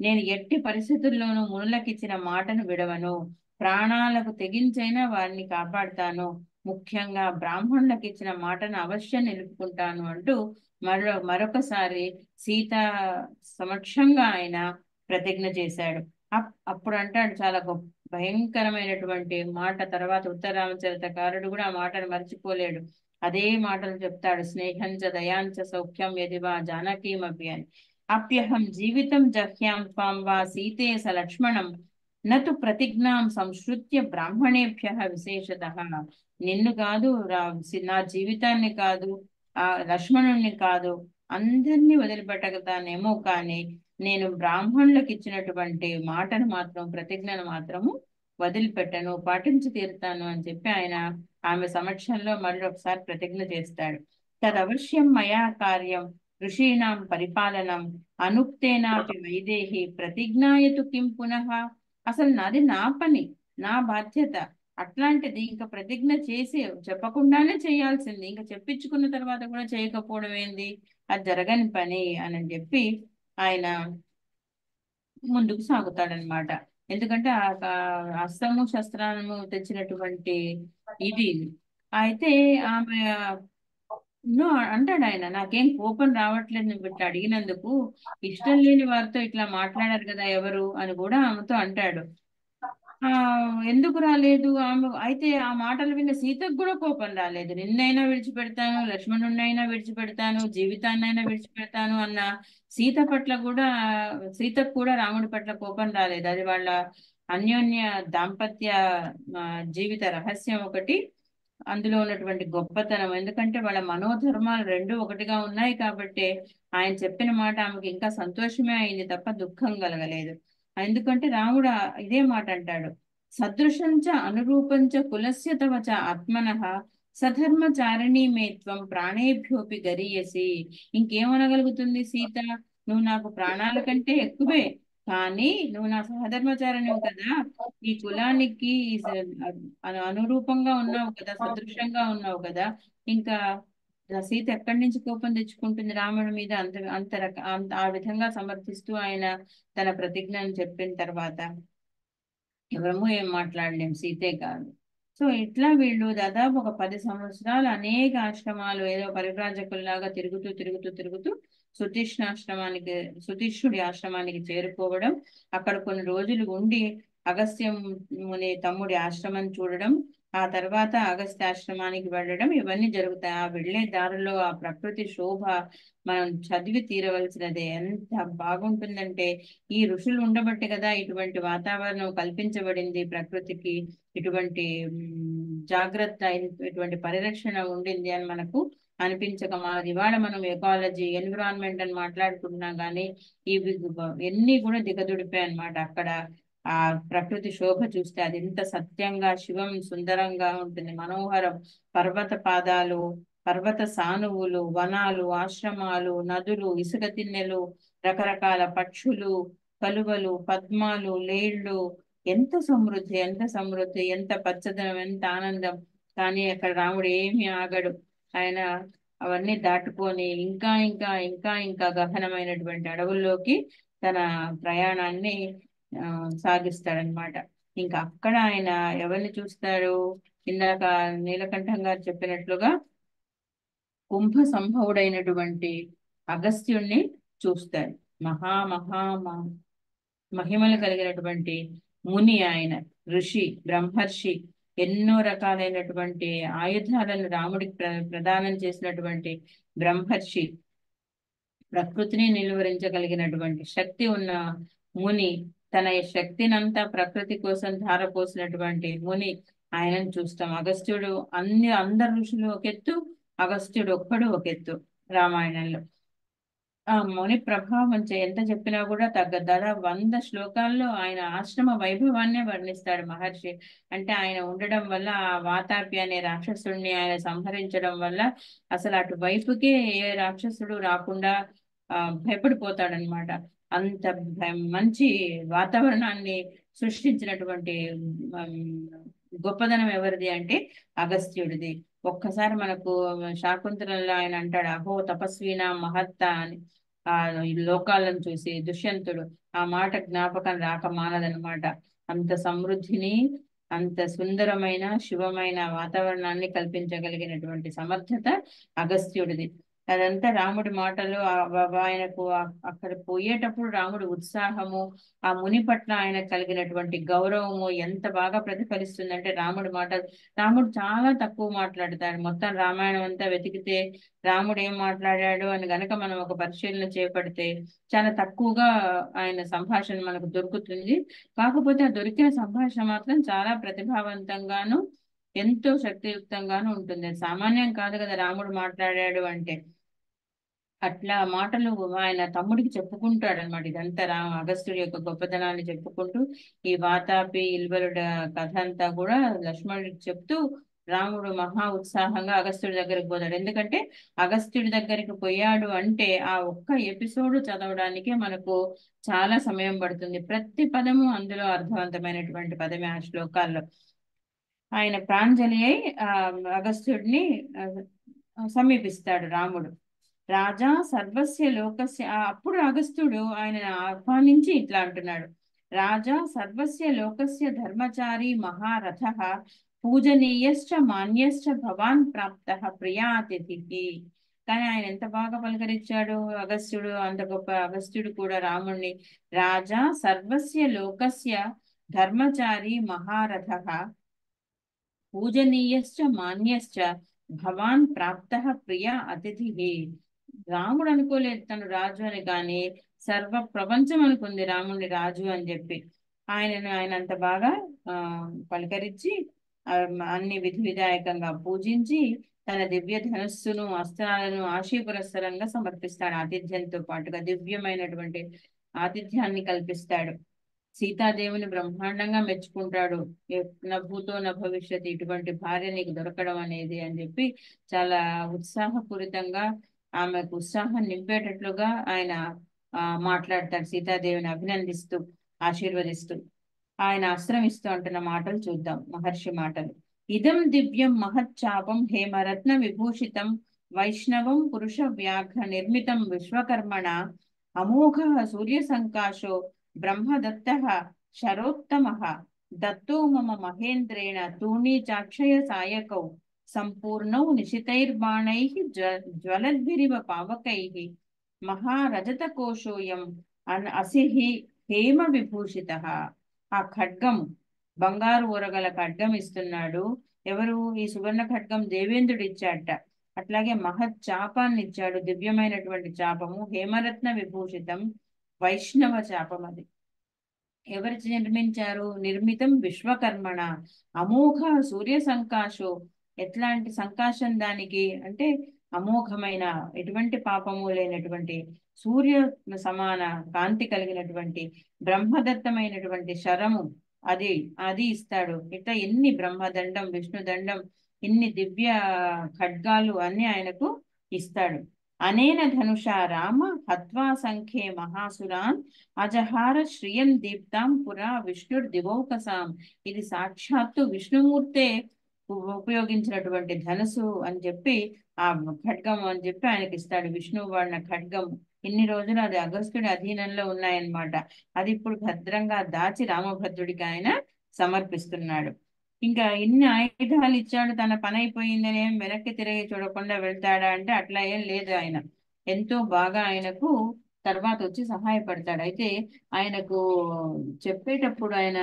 C: నేను ఎట్టి పరిస్థితుల్లోనూ మునులకిచ్చిన మాటను విడవను, ప్రాణాలకు తెగించైనా వారిని కాపాడుతాను, ముఖ్యంగా బ్రాహ్మణులకు ఇచ్చిన మాటను అవశ్యం నిలుపుకుంటాను అంటూ మరొకసారి సీత సమక్షంగా ఆయన ప్రతిజ్ఞ చేశాడు. అప్పుడు అంటాడు చాలా భయంకరమైనటువంటి మాట. తర్వాత ఉత్తరామచరితకారుడు కూడా ఆ మాటను మర్చిపోలేడు. అదే మాటలు చెప్తాడు. స్నేహంచ దయాంచ సౌఖ్యం యదివా జానకీమపి అని. అప్యహం జీవితం జహ్యాం త్వాం వా సీతే స లక్ష్మణం నతు ప్రతిజ్ఞాం సంశ్రుత్య బ్రాహ్మణేభ్య విశేషతః. నిన్ను కాదు, నా జీవితాన్ని కాదు, ఆ లక్ష్మణుణ్ణి కాదు, అందరినీ వదిలిపెట్టగతానేమో, కానీ నేను బ్రాహ్మణులకు ఇచ్చినటువంటి మాటను మాత్రం, ప్రతిజ్ఞను మాత్రము వదిలిపెట్టను, పాటించి తీరుతాను అని చెప్పి ఆయన ఆమె సమక్షంలో మళ్ళీ ఒకసారి ప్రతిజ్ఞ చేస్తాడు. తదవశ్యం మయా కార్యం ఋషీణాం పరిపాలనం అనుక్తేనాపి వైదేహి ప్రతిజ్ఞాయతు కిం పునః. అసలు నాది నా పని, నా బాధ్యత. అట్లాంటిది ఇంకా ప్రతిజ్ఞ చేసి చెప్పకుండానే చేయాల్సింది, ఇంకా చెప్పించుకున్న తర్వాత కూడా చేయకపోవడం ఏంది, అది జరగని పని అని చెప్పి ఆయన ముందుకు సాగుతాడనమాట. ఎందుకంటే ఆ అస్త్రము శస్త్రాలను తెచ్చినటువంటి ఇది అయితే ఆమె అంటాడు ఆయన, నాకేం కోపం రావట్లేదు నువ్వు ఇట్లా అడిగినందుకు, ఇష్టం లేని వారితో ఇట్లా మాట్లాడారు కదా ఎవరు అని కూడా ఆమెతో అంటాడు. ఎందుకు రాలేదు ఆమె? అయితే ఆ మాటలు విన్న సీతకు కూడా కోపం రాలేదు. నిన్నైనా విడిచిపెడతాను, లక్ష్మణున్నైనా విడిచిపెడతాను, జీవితాన్నైనా విడిచిపెడతాను అన్న సీతకు కూడా రాముడి పట్ల కోపం రాలేదు. అది వాళ్ళ అన్యోన్య దాంపత్య జీవిత రహస్యం ఒకటి, అందులో ఉన్నటువంటి గొప్పతనం. ఎందుకంటే వాళ్ళ మనోధర్మాలు రెండు ఒకటిగా ఉన్నాయి కాబట్టి ఆయన చెప్పిన మాట ఆమెకి ఇంకా సంతోషమే అయింది తప్ప దుఃఖం కలగలేదు. ఎందుకంటే రాముడు ఇదే మాట అంటాడు, సదృశంచ అనురూపంచ కులస్య తవచ ఆత్మనః సధర్మచారిణీ మే త్వం ప్రాణేభ్యోపి గరీయసి. ఇంకేమనగలుగుతుంది సీత? నువ్వు నాకు ప్రాణాల కంటే ఎక్కువే, కానీ నువ్వు నా సహధర్మచారిణివి కదా, ఈ కులానికి అనురూపంగా ఉన్నావు కదా, సదృశంగా ఉన్నావు కదా, ఇంకా సీత ఎక్కడి నుంచి కోపం తెచ్చుకుంటుంది రాముడి మీద? అంత అంత ఆ విధంగా సమర్థిస్తూ ఆయన తన ప్రతిజ్ఞను చెప్పిన తర్వాత ఎవరము ఏం మాట్లాడలేం, సీతే కాదు. సో ఇట్లా వీళ్ళు దాదాపు ఒక 10 సంవత్సరాలు అనేక ఆశ్రమాలు ఏదో పరివ్రాజకుల్లాగా తిరుగుతూ తిరుగుతూ తిరుగుతూ సుతీష్ణుడి ఆశ్రమానికి చేరుకోవడం, అక్కడ కొన్ని రోజులు ఉండి అగస్త్యం ముని తమ్ముడి ఆశ్రమం చూడడం, ఆ తర్వాత అగస్త్య ఆశ్రమానికి వెళ్ళడం, ఇవన్నీ జరుగుతాయి. ఆ వెళ్ళే దారిలో ఆ ప్రకృతి శోభ మనం చదివి తీరవలసినదే. ఎంత బాగుంటుందంటే ఈ ఋషులు ఉండబట్టి కదా ఇటువంటి వాతావరణం కల్పించబడింది ప్రకృతికి, ఇటువంటి జాగ్రత్త, ఇటువంటి పరిరక్షణ ఉండింది అని మనకు అనిపించక మాది. ఇవాళ మనం ఎకాలజీ, ఎన్విరాన్మెంట్ అని మాట్లాడుకుంటున్నాం, కానీ ఇవి ఎన్ని కూడా దిగదుడిపాయి అన్నమాట. అక్కడ ఆ ప్రకృతి శోభ చూస్తే అది ఎంత సత్యంగా, శివం సుందరంగా ఉంటుంది, మనోహరం. పర్వత పాదాలు, పర్వత సానువులు, వనాలు, ఆశ్రమాలు, నదులు, ఇసుక తిన్నెలు, రకరకాల పక్షులు, కలువలు, పద్మాలు, లేళ్లు, ఎంత సమృద్ధి, ఎంత సమృద్ధి, ఎంత పచ్చదనం, ఎంత ఆనందం. కానీ అక్కడ రాముడు ఏమి ఆగడు. ఆయన అవన్నీ దాటుకొని ఇంకా ఇంకా ఇంకా ఇంకా గహనమైనటువంటి అడవుల్లోకి తన ప్రయాణాన్ని సాగిస్తాడనమాట. ఇంకా అక్కడ ఆయన ఎవరిని చూస్తాడు? ఇందాక నీలకంఠం గారు చెప్పినట్లుగా కుంభ సంభవుడైనటువంటి అగస్త్యుణ్ణి చూస్తాడు. మహిమలు కలిగినటువంటి ముని ఆయన, ఋషి, బ్రహ్మర్షి, ఎన్నో రకాలైనటువంటి ఆయుధాలను రాముడికి ప్రదానం చేసినటువంటి బ్రహ్మర్షి, ప్రకృతిని నిలువరించగలిగినటువంటి శక్తి ఉన్న ముని, తన శక్తినంతా ప్రకృతి కోసం ధారపోసినటువంటి ముని, ఆయనను చూస్తాం. అగస్త్యుడు అందరు ఋషులు ఒక ఎత్తు, అగస్త్యుడు ఒక్కడు ఒక ఎత్తు రామాయణంలో. ఆ ముని ప్రభావం ఎంత చెప్పినా కూడా తగ్గదు. దాదాపు 100 శ్లోకాల్లో ఆయన ఆశ్రమ వైభవాన్నే వర్ణిస్తాడు మహర్షి. అంటే ఆయన ఉండడం వల్ల ఆ వాతాపి అనే రాక్షసుడిని ఆయన సంహరించడం వల్ల అసలు అటువైపుకే ఏ రాక్షసుడు రాకుండా భయపడిపోతాడనమాట. అంత మంచి వాతావరణాన్ని సృష్టించినటువంటి గొప్పదనం ఎవరిది అంటే అగస్త్యుడిది. ఒక్కసారి మనకు శాకుంతలంలో ఆయన అంటాడు, అహో తపస్వీనా మహత్త అని. ఆ లోకాలను చూసి దుష్యంతుడు ఆ మాట జ్ఞాపకం రాక మానదనమాట. అంత సమృద్ధిని, అంత సుందరమైన శివమైన వాతావరణాన్ని కల్పించగలిగినటువంటి సమర్థత అగస్త్యుడిది. అదంతా రాముడి మాటలు. ఆయనకు అక్కడ పోయేటప్పుడు రాముడి ఉత్సాహము, ఆ ముని పట్ల ఆయన కలిగినటువంటి గౌరవము ఎంత బాగా ప్రతిఫలిస్తుందంటే రాముడు చాలా తక్కువ మాట్లాడతాడు. మొత్తం రామాయణం అంతా వెతికితే రాముడు ఏం మాట్లాడాడు అని గనక మనం ఒక పరిశీలన చేపడితే చాలా తక్కువగా ఆయన సంభాషణ మనకు దొరుకుతుంది. కాకపోతే ఆ దొరికిన సంభాషణ మాత్రం చాలా ప్రతిభావంతంగాను, ఎంతో శక్తియుక్తంగాను ఉంటుంది. సామాన్యం కాదు కదా రాముడు మాట్లాడాడు అంటే. అట్లా మాటలు ఆయన తమ్ముడికి చెప్పుకుంటాడు అనమాట. ఇదంతా అగస్త్యుడి యొక్క గొప్పతనాన్ని చెప్పుకుంటూ ఈ వాతాపి ఇల్వలుడ కథ అంతా కూడా లక్ష్మణుడికి చెప్తూ రాముడు మహా ఉత్సాహంగా అగస్త్యుడి దగ్గరికి పోతాడు. ఎందుకంటే అగస్త్యుడి దగ్గరికి పోయాడు అంటే ఆ ఒక్క ఎపిసోడ్ చదవడానికే మనకు చాలా సమయం పడుతుంది. ప్రతి పదము అందులో అర్థవంతమైనటువంటి పదమే ఆ శ్లోకాల్లో. ఆయన ప్రాంజలి అయి అగస్త్యుడిని సమీపిస్తాడు రాముడు. రాజా సర్వస్య లోకస్య. అప్పుడు అగస్త్యుడు ఆయన ఆహ్వానించి ఇట్లా అంటున్నాడు, రాజా సర్వస్య లోకస్య ధర్మచారి మహారథ పూజనీయశ్చ మాన్యశ్చ భవాన్ ప్రాప్త ప్రియా అతిథికి. కానీ ఆయన ఎంత బాగా పలకరించాడు అగస్త్యుడు, అంత గొప్ప అగస్త్యుడు కూడా రాముణ్ణి. రాజా సర్వస్య లోకస్య ధర్మచారి మహారథ పూజనీయశ్చ మాన్యశ్చ భవాన్ ప్రాప్త ప్రియ అతిథి. రాముడు అనుకోలేదు తను రాజు అని, కానీ సర్వ ప్రపంచం అనుకుంది రాముడిని రాజు అని చెప్పి. ఆయన అంత బాగా పలకరించి అన్ని విధి విధాయకంగా పూజించి తన దివ్య ధనస్సును, అస్త్రాలను ఆశీపురస్సరంగా సమర్పిస్తాడు. ఆతిథ్యంతో పాటుగా దివ్యమైనటువంటి ఆతిథ్యాన్ని కల్పిస్తాడు. సీతాదేవిని బ్రహ్మాండంగా మెచ్చుకుంటాడు. నభూతో న భవిష్యత్, ఇటువంటి భార్య నీకు దొరకడం అనేది అని చెప్పి చాలా ఉత్సాహపూరితంగా ఆమెకు ఉత్సాహం నింపేటట్లుగా ఆయన మాట్లాడతాడు సీతాదేవిని అభినందిస్తూ ఆశీర్వదిస్తూ. ఆయన ఆశ్రమిస్తూ అంటున్న మాటలు చూద్దాం, మహర్షి మాటలు. ఇదం దివ్యం మహచ్చాపం హేమరత్న విభూషితం వైష్ణవం పురుష వ్యాఘ్ర నిర్మితం విశ్వకర్మణ అమోఘ సూర్య సంకాశో బ్రహ్మదత్త శరోత్తమ దత్తో మమ మహేంద్రేణ తూణీ చాక్షయ సాయకౌ సంపూర్ణౌ నిశితైర్బాణై జ్వలద్భిరివ పావకై మహారజత కోశోయం అసిహి హేమ విభూషిత. ఆ ఖడ్గం, బంగారు ఊరగల ఖడ్గం ఇస్తున్నాడు. ఎవరు? ఈ సువర్ణ ఖడ్గం దేవేంద్రుడు ఇచ్చాట. అట్లాగే మహత్ చాపాన్ని ఇచ్చాడు, దివ్యమైనటువంటి చాపము, హేమరత్న విభూషితం, వైష్ణవ చాపం. అది ఎవరు నిర్మించారు? నిర్మితం విశ్వకర్మణ అమోఘ సూర్య సంకాశో. ఎట్లాంటి సంకాశం దానికి అంటే అమోఘమైన, ఎటువంటి పాపము లేనటువంటి, సూర్య సమాన కాంతి కలిగినటువంటి, బ్రహ్మదత్తమైనటువంటి శరము అది అది ఇస్తాడు. ఇట్లా ఎన్ని బ్రహ్మదండం, విష్ణుదండం, ఇన్ని దివ్య ఖడ్గాలు అన్ని ఆయనకు ఇస్తాడు. అనేన ధనుషా రామ హత్వా సంఖ్యే మహాసురాన్ అజహార శ్రియం దీప్తాం పురా విష్ణుర్ దివౌకసాం. ఇది సాక్షాత్తు విష్ణుమూర్తే ఉపయోగించినటువంటి ధనుసు అని చెప్పి, ఆ ఖడ్గం అని చెప్పి ఆయనకి ఇస్తాడు. విష్ణువు వాడిన ఖడ్గం ఇన్ని రోజులు అది అగస్త్యుడి అధీనంలో ఉన్నాయన్నమాట. అది ఇప్పుడు భద్రంగా దాచి రామభద్రుడికి ఆయన సమర్పిస్తున్నాడు. ఇంకా ఇన్ని ఆయుధాలు ఇచ్చాడు, తన పని అయిపోయిందని ఏం వెనక్కి తిరిగి చూడకుండా వెళ్తాడా అంటే అట్లా ఏం లేదు. ఆయన ఎంతో బాగా ఆయనకు తర్వాత వచ్చి సహాయపడతాడు. అయితే ఆయనకు చెప్పేటప్పుడు, ఆయన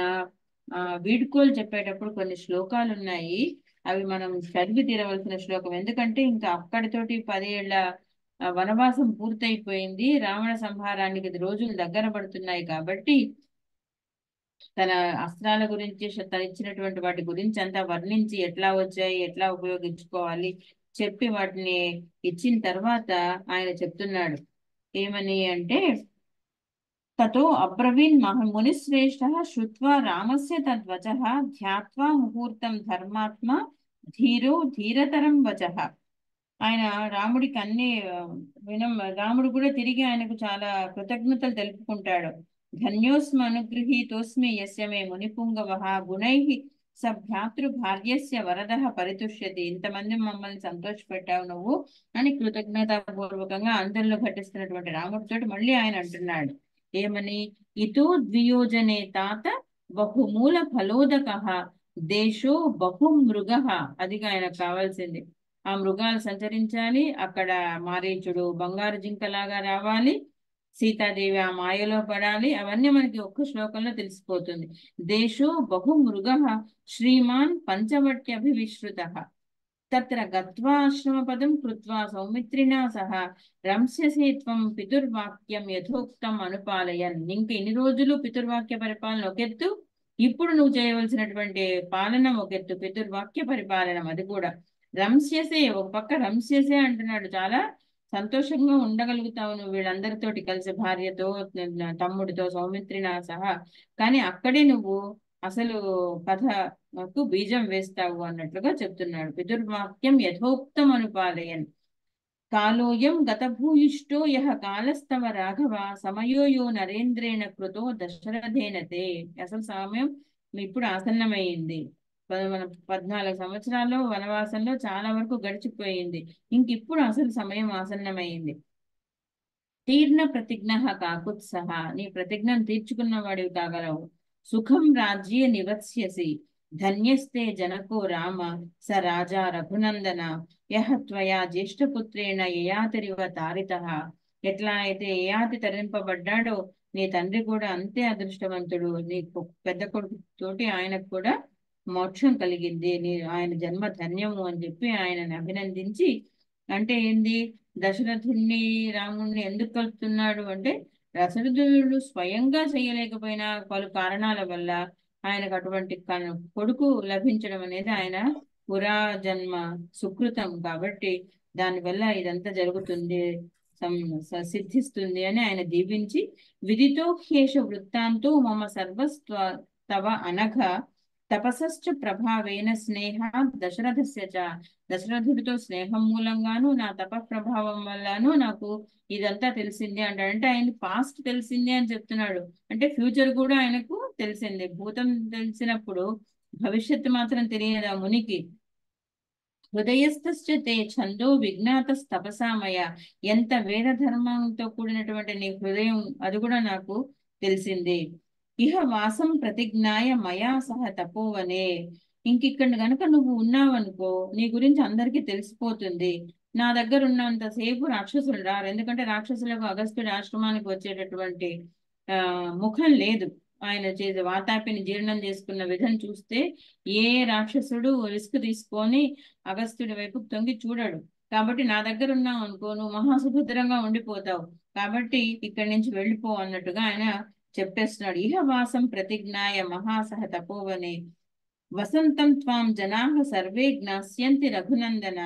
C: వీడ్కోలు చెప్పేటప్పుడు కొన్ని శ్లోకాలు ఉన్నాయి. అవి మనం చదివి తీరవలసిన శ్లోకం. ఎందుకంటే ఇంకా అక్కడితోటి 10 ఏళ్ల వనవాసం పూర్తయిపోయింది. రావణ సంహారానికి రోజులు దగ్గర పడుతున్నాయి కాబట్టి తన అస్త్రాల గురించి, తను ఇచ్చినటువంటి వాటి గురించి అంతా వర్ణించి ఎట్లా వచ్చాయి, ఎట్లా ఉపయోగించుకోవాలి చెప్పి వాటిని ఇచ్చిన తర్వాత ఆయన చెప్తున్నాడు. ఏమని అంటే, తతో అబ్రవీన్ మునిశ్రేష్ఠ శ్రుత్వా రామస్య తద్వచః ధ్యాత్వా ముహూర్తం ధర్మాత్మ ధీరో ధీరతరం వచః. ఆయన రాముడికి అన్ని రాముడు కూడా తిరిగి ఆయనకు చాలా కృతజ్ఞతలు తెలుపుకుంటాడు. ధన్యోస్మి అనుగృహీతోస్మి యస్య మే మునిపుంగవః గుణైః స భ్రాతృ భార్యస్య వరదః పరితుష్యతి. ఇంతమంది మమ్మల్ని సంతోషపెట్టావు నువ్వు అని కృతజ్ఞతాపూర్వకంగా అందరిలో ఘటిస్తున్నటువంటి రాముడితోటి మళ్ళీ ఆయన అంటున్నాడు. ఏమని? ఇతో ద్వియోజనే తాత బహుమూల ఫలోదకః దేశో బహుమృగ. అదిగా ఆయనకు కావాల్సింది. ఆ మృగాలు సంచరించాలి, అక్కడ మారీచుడు బంగారు జింకలాగా రావాలి, సీతాదేవి ఆ మాయలో పడాలి. అవన్నీ మనకి ఒక్క శ్లోకంలో తెలిసిపోతుంది. దేశో బహుమృగ శ్రీమాన్ పంచవట్యభివిశ్రుత తత్ర గత్వా ఆశ్రమపదం కృత్వా సౌమిత్రినా సహ రంస్యసే త్వం పితుర్వాక్యం యథోక్తం అనుపాలయన్. ఇంక ఇన్ని రోజులు పితుర్వాక్య పరిపాలన ఒకెత్తు, ఇప్పుడు నువ్వు చేయవలసినటువంటి పాలన ఒకెత్తు, పితుర్వాక్య పరిపాలనం అది కూడా. రంస్యసే, ఒక పక్క రంస్యసే అంటున్నాడు, చాలా సంతోషంగా ఉండగలుగుతావు నువ్వు వీళ్ళందరితోటి కలిసి, భార్యతో, తమ్ముడితో, సౌమిత్రినా సహా. కానీ అక్కడే నువ్వు అసలు కథకు బీజం వేస్తావు అన్నట్లుగా చెప్తున్నాడు. పితుర్వాక్యం యథోక్తం అనుపాలయన్. కాలోయం గతభూయిష్టో యః కాలస్తవ రాఘవ సమయో యో నరేంద్రేణ కృతో దశరథేనతే. అసలు సమయం ఇప్పుడు ఆసన్నమైంది. 14 సంవత్సరాల్లో వనవాసంలో చాలా వరకు గడిచిపోయింది. ఇంకిప్పుడు అసలు సమయం ఆసన్నమైంది. తీర్ణ ప్రతిజ్ఞ కాకుత్సహ. నీ ప్రతిజ్ఞను తీర్చుకున్న వాడివి కాగలవు. సుఖం రాజ్యే నివత్స్యసి ధన్యస్తే జనకో రామ స రాజా రఘునందన యః త్వయా జ్యేష్ఠపుత్రేణ యయాతిరివ తారితః. ఎట్లా అయితే యయాతి తరింపబడ్డాడో నీ తండ్రి కూడా అంతే అదృష్టవంతుడు. నీ పెద్ద కొడుకు తోటి ఆయనకు కూడా మోక్షం కలిగింది, ఆయన జన్మ ధన్యము అని చెప్పి ఆయనని అభినందించి, అంటే ఏంది, దశరథుణ్ణి రాముణ్ణి ఎందుకు కలుపుతున్నాడు అంటే, దశరథుడు స్వయంగా చేయలేకపోయినా పలు కారణాల వల్ల ఆయనకు అటువంటి కొడుకు లభించడం అనేది ఆయన పురా జన్మ సుకృతం కాబట్టి దానివల్ల ఇదంతా జరుగుతుంది, సిద్ధిస్తుంది అని ఆయన దీవించి, విదితో హ్యేష వృత్తాంతో మమ సర్వస్వ తవ అనఘ తపసశ్చ ప్రభావేన స్నేహ దశరథస్య చ, దశరథుడితో స్నేహం మూలంగాను నా తప ప్రభావం వల్లను నాకు ఇదంతా తెలిసింది అంటాడు. అంటే ఆయన పాస్ట్ తెలిసింది అని చెప్తున్నాడు, అంటే ఫ్యూచర్ కూడా ఆయనకు తెలిసింది. భూతం తెలిసినప్పుడు భవిష్యత్తు మాత్రం తెలియదు ఆ మునికి. హృదయస్థశ్చ తే ఛందో విజ్ఞాతస్తపసామయ, ఎంత వేద ధర్మంతో కూడినటువంటి నీ హృదయం అది కూడా నాకు తెలిసింది. ఇహ వాసం ప్రతిజ్ఞాయ మయా సహ తపోవనే, ఇంకిక్కడ గనుక నువ్వు ఉన్నావనుకో నీ గురించి అందరికీ తెలిసిపోతుంది. నా దగ్గర ఉన్నంతసేపు రాక్షసులు రారు, ఎందుకంటే రాక్షసులకు అగస్త్యుడి ఆశ్రమానికి వచ్చేటటువంటి ముఖం లేదు. ఆయన చేసే వాతాపిని జీర్ణం చేసుకున్న విధం చూస్తే ఏ రాక్షసుడు రిస్క్ తీసుకొని అగస్త్యుడి వైపు తొంగి చూడడు. కాబట్టి నా దగ్గర ఉన్నావు అనుకో నువ్వు మహాసుభద్రంగా ఉండిపోతావు, కాబట్టి ఇక్కడి నుంచి వెళ్ళిపో అన్నట్టుగా ఆయన చెప్పేస్తున్నాడు. ఇహ వాసం ప్రతిజ్ఞాయ మహాసహ తపోవనే వసంతం త్వాం జనాః సర్వే జ్ఞాస్యంతి రఘునందన,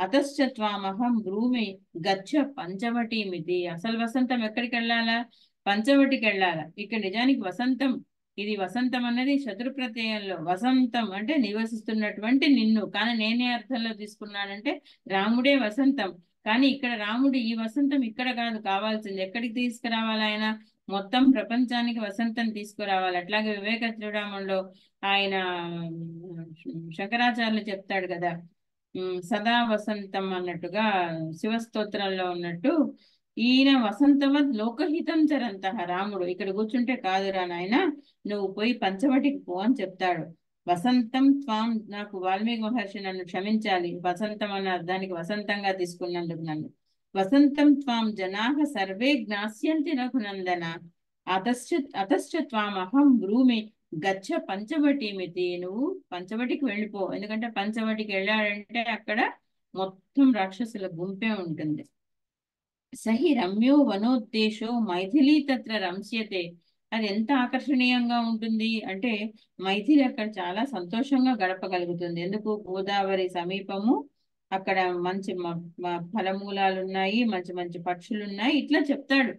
C: అతశ్చ త్వామహం బ్రూమి గచ్చ పంచవటీమితి. అసలు వసంతం ఎక్కడికి వెళ్ళాలా? పంచవటికి వెళ్ళాలా. ఇక్కడ నిజానికి వసంతం, ఇది వసంతం అన్నది శత్రు ప్రత్యయంలో, వసంతం అంటే నివసిస్తున్నటువంటి నిన్ను, కానీ నేనే అర్థంలో తీసుకున్నానంటే రాముడే వసంతం. కానీ ఇక్కడ రాముడు ఈ వసంతం ఇక్కడ కాదు కావాల్సింది, ఎక్కడికి తీసుకురావాలి? ఆయన మొత్తం ప్రపంచానికి వసంతం తీసుకురావాలి. అట్లాగే వివేక చూడమంలో ఆయన శంకరాచార్యులు చెప్తాడు కదా, సదా వసంతం అన్నట్టుగా శివస్తోత్రంలో ఉన్నట్టు ఈయన వసంతవత్ లోకహితం చరంతః, రాముడు ఇక్కడ కూర్చుంటే కాదురా నాయన నువ్వు పోయి పంచవటికి పో అని చెప్తాడు. వసంతం త్వాం, నాకు వాల్మీకి మహర్షి నన్ను క్షమించాలి, వసంతం అన్న దానికి వసంతంగా తీసుకున్నందుకు నన్ను. వసంతం త్వాం జనాః సర్వే జ్ఞాస్యంతి రఘునందన, అతశ్చ త్వామహం బ్రూమి గచ్చ పంచవటిమితి. నువ్వు పంచవటికి వెళ్ళిపో, ఎందుకంటే పంచవటికి వెళ్ళాడంటే అక్కడ మొత్తం రాక్షసుల గుంపే ఉంటుంది. సహి రమ్యో వనోద్దేశో మైథిలి తత్ర రంస్యతే, అది ఎంత ఆకర్షణీయంగా ఉంటుంది అంటే మైథిలి అక్కడ చాలా సంతోషంగా గడపగలుగుతుంది. ఎందుకు? గోదావరి సమీపము, అక్కడ మంచి ఫలమూలాలు ఉన్నాయి, మంచి మంచి పక్షులు ఉన్నాయి, ఇట్లా చెప్తాడు.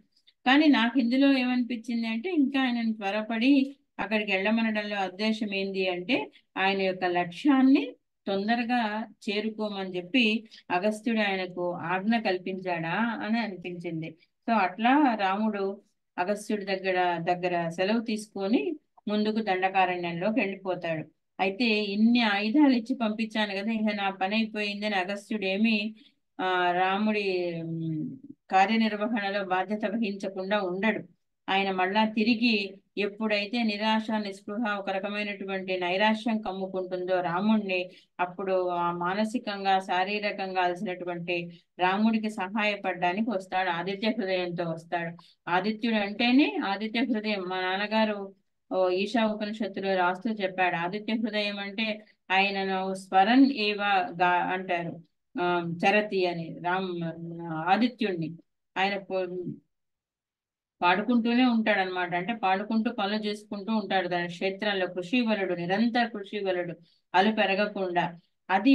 C: కానీ నాకు ఇందులో ఏమనిపించింది అంటే ఇంకా ఆయనను త్వరపడి అక్కడికి వెళ్ళమనడంలో ఉద్దేశం ఏంది అంటే ఆయన యొక్క లక్ష్యాన్ని తొందరగా చేరుకోమని చెప్పి అగస్త్యుడు ఆయనకు ఆజ్ఞ కల్పించాడా అని అనిపించింది. సో అట్లా రాముడు అగస్త్యుడి దగ్గర సెలవు తీసుకొని ముందుకు దండకారణ్యంలోకి వెళ్ళిపోతాడు. అయితే ఇన్ని ఆయుధాలు ఇచ్చి పంపించాను కదా, ఇక నా పని అయిపోయిందని అగస్త్యుడు ఏమి రాముడి కార్యనిర్వహణలో బాధ్యత వహించకుండా ఉండడు. ఆయన మళ్ళా తిరిగి ఎప్పుడైతే నిరాశ నిస్పృహ ఒక రకమైనటువంటి నైరాశ్యం కమ్ముకుంటుందో రాముడిని, అప్పుడు ఆ మానసికంగా శారీరకంగా అలసినటువంటి రాముడికి సహాయపడడానికి వస్తాడు, ఆదిత్య హృదయంతో వస్తాడు. ఆదిత్యుడు అంటేనే ఆదిత్య హృదయం. మా నాన్నగారు ఈశా ఉపనిషత్తులో రాస్తూ చెప్పాడు, ఆదిత్య హృదయం అంటే ఆయనను స్వరన్ ఏవా అంటారు, చరతి అని ఆదిత్యుడిని. ఆయన పాడుకుంటూనే ఉంటాడు అనమాట, అంటే పాడుకుంటూ పనులు చేసుకుంటూ ఉంటాడు తన క్షేత్రంలో. కృషివలుడు, నిరంతర కృషివలుడు, అలు పెరగకుండా. అది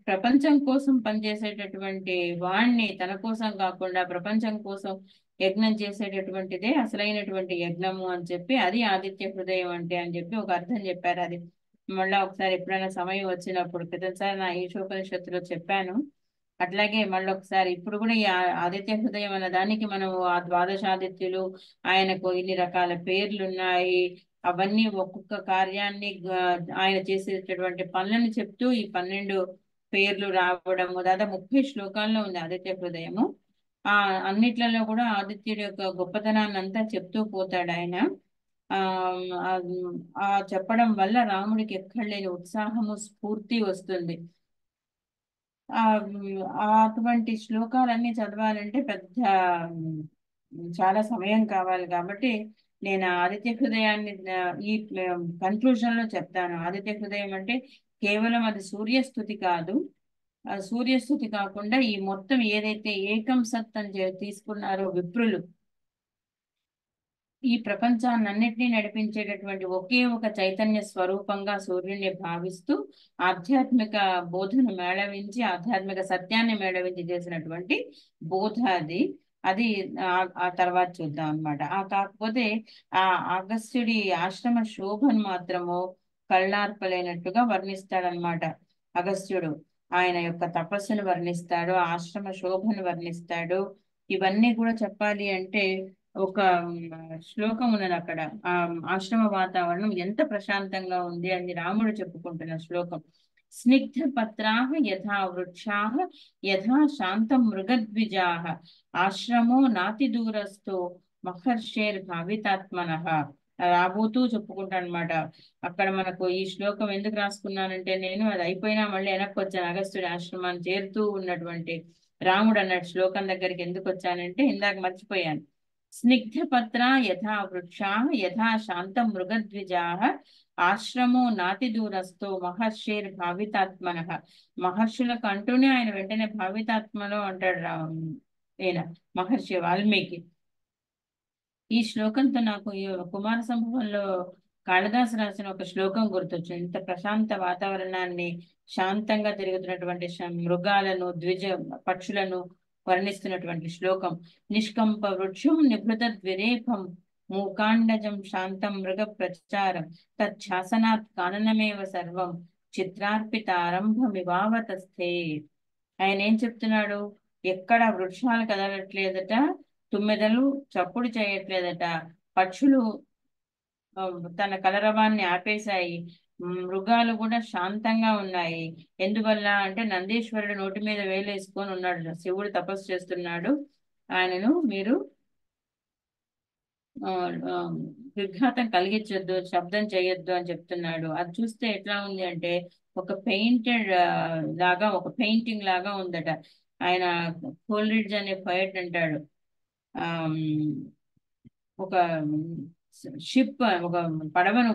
C: ప్రపంచం కోసం పనిచేసేటటువంటి వాణ్ణి, తన కోసం కాకుండా ప్రపంచం కోసం యజ్ఞం చేసేటటువంటిదే అసలైనటువంటి యజ్ఞము అని చెప్పి అది ఆదిత్య హృదయం అంటే అని చెప్పి ఒక అర్థం చెప్పారు. అది మళ్ళా ఒకసారి ఎప్పుడైనా సమయం వచ్చినప్పుడు, క్రితంసారి నా ఈశోపనిషత్తులో చెప్పాను, అట్లాగే మళ్ళీ ఒకసారి ఇప్పుడు కూడా ఈ ఆదిత్య హృదయం అన్న దానికి మనం ఆ ద్వాదశాదిత్యులు, ఆయనకు ఇన్ని రకాల పేర్లు ఉన్నాయి, అవన్నీ ఒక్కొక్క కార్యాన్ని ఆయన చేసేటటువంటి పనులను చెప్తూ ఈ 12 పేర్లు రావడము, దాదాపు 30 శ్లోకాల్లో ఉంది ఆదిత్య హృదయము. అన్నిట్లలో కూడా ఆదిత్యుడి యొక్క గొప్పతనాన్ని అంతా చెప్తూ పోతాడు ఆయన. ఆ చెప్పడం వల్ల రాముడికి ఎక్కడ లేని ఉత్సాహము, స్ఫూర్తి వస్తుంది. అటువంటి శ్లోకాలన్నీ చదవాలంటే చాలా సమయం కావాలి. కాబట్టి నేను ఆదిత్య హృదయాన్ని ఈ కన్క్లూజన్ లో చెప్తాను. ఆదిత్య హృదయం అంటే కేవలం అది సూర్యస్థుతి కాదు, సూర్యస్థుతి కాకుండా ఈ మొత్తం ఏదైతే ఏకం సత్ అని తీసుకున్నారో విప్రులు, ఈ ప్రపంచాన్నిన్నిటినీ నడిపించేటటువంటి ఒకే ఒక చైతన్య స్వరూపంగా సూర్యుడిని భావిస్తూ ఆధ్యాత్మిక బోధను మేళవించి, ఆధ్యాత్మిక సత్యాన్ని మేళవించి చేసినటువంటి బోధ అది ఆ తర్వాత చూద్దాం అనమాట. కాకపోతే ఆ అగస్త్యుడి ఆశ్రమ శోభను మాత్రము కళ్ళార్పలేనట్టుగా వర్ణిస్తాడనమాట అగస్త్యుడు. ఆయన యొక్క తపస్సును వర్ణిస్తాడు, ఆశ్రమ శోభను వర్ణిస్తాడు. ఇవన్నీ కూడా చెప్పాలి అంటే ఒక శ్లోకం ఉన్నది అక్కడ. ఆ ఆశ్రమ వాతావరణం ఎంత ప్రశాంతంగా ఉంది అని రాముడు చెప్పుకుంటున్న శ్లోకం. స్నిగ్ధ పత్రాః యథా వృక్షాః యథా శాంతం మృగద్విజాః ఆశ్రమో నాతి దూరస్థో మహర్షేర్ భావితాత్మనః. రాబోతూ చెప్పుకుంటాను అనమాట. అక్కడ మనకు ఈ శ్లోకం ఎందుకు రాసుకున్నానంటే, నేను అది అయిపోయినా మళ్ళీ వెనక్కి వచ్చాను. అగస్త్యుడి ఆశ్రమాన్ని చేరుతూ ఉన్నటువంటి రాముడు అన్నట్టు శ్లోకం దగ్గరికి ఎందుకు వచ్చానంటే, ఇందాక మర్చిపోయాను. స్నిగ్ధ పత్ర యథా వృక్షా యథా శాంతం మృగద్విజా ఆశ్రమో నాతి దూరస్థో మహర్షేర్ భావితాత్మన. మహర్షులకు అంటూనే ఆయన వెంటనే భావితాత్మలో అంటాడు ఈయన మహర్షి వాల్మీకి. ఈ శ్లోకంతో నాకు ఈ కుమార సంభవంలో కాళిదాసు రాసిన ఒక శ్లోకం గుర్తొచ్చింది. ఇంత ప్రశాంత వాతావరణాన్ని, శాంతంగా తిరుగుతున్నటువంటి మృగాలను, పక్షులను వర్ణిస్తున్నటువంటి శ్లోకం. నిష్కంప వృక్షం నిభృత ద్విరేఫం మూకాండజం శాంతం మృగ ప్రచారం తచ్ఛాసనాత్ కాననమేవ సర్వం చిత్రార్పితారంభమివావతస్థే. ఆయన ఏం చెప్తున్నాడు? ఎక్కడ వృక్షాలు కదలట్లేదట, తుమ్మెదలు చప్పుడు చేయట్లేదట, పక్షులు తన కలరవాన్ని ఆపేశాయి, మృగాలు కూడా శాంతంగా ఉన్నాయి. ఎందువల్ల అంటే నందీశ్వరుడు నోటి మీద వేలేసుకొని ఉన్నాడు, శివుడు తపస్సు చేస్తున్నాడు. ఆయనను మీరు విఘాతం కలిగించొద్దు, శబ్దం చేయొద్దు అని చెప్తున్నాడు. అది చూస్తే ఎట్లా ఉంది అంటే ఒక పెయింటెడ్ లాగా, ఒక పెయింటింగ్ లాగా ఉందట. ఆయన కోల్రిడ్జ్ అనే పోయట్ అంటాడు, ఒక షిప్, ఒక పడవను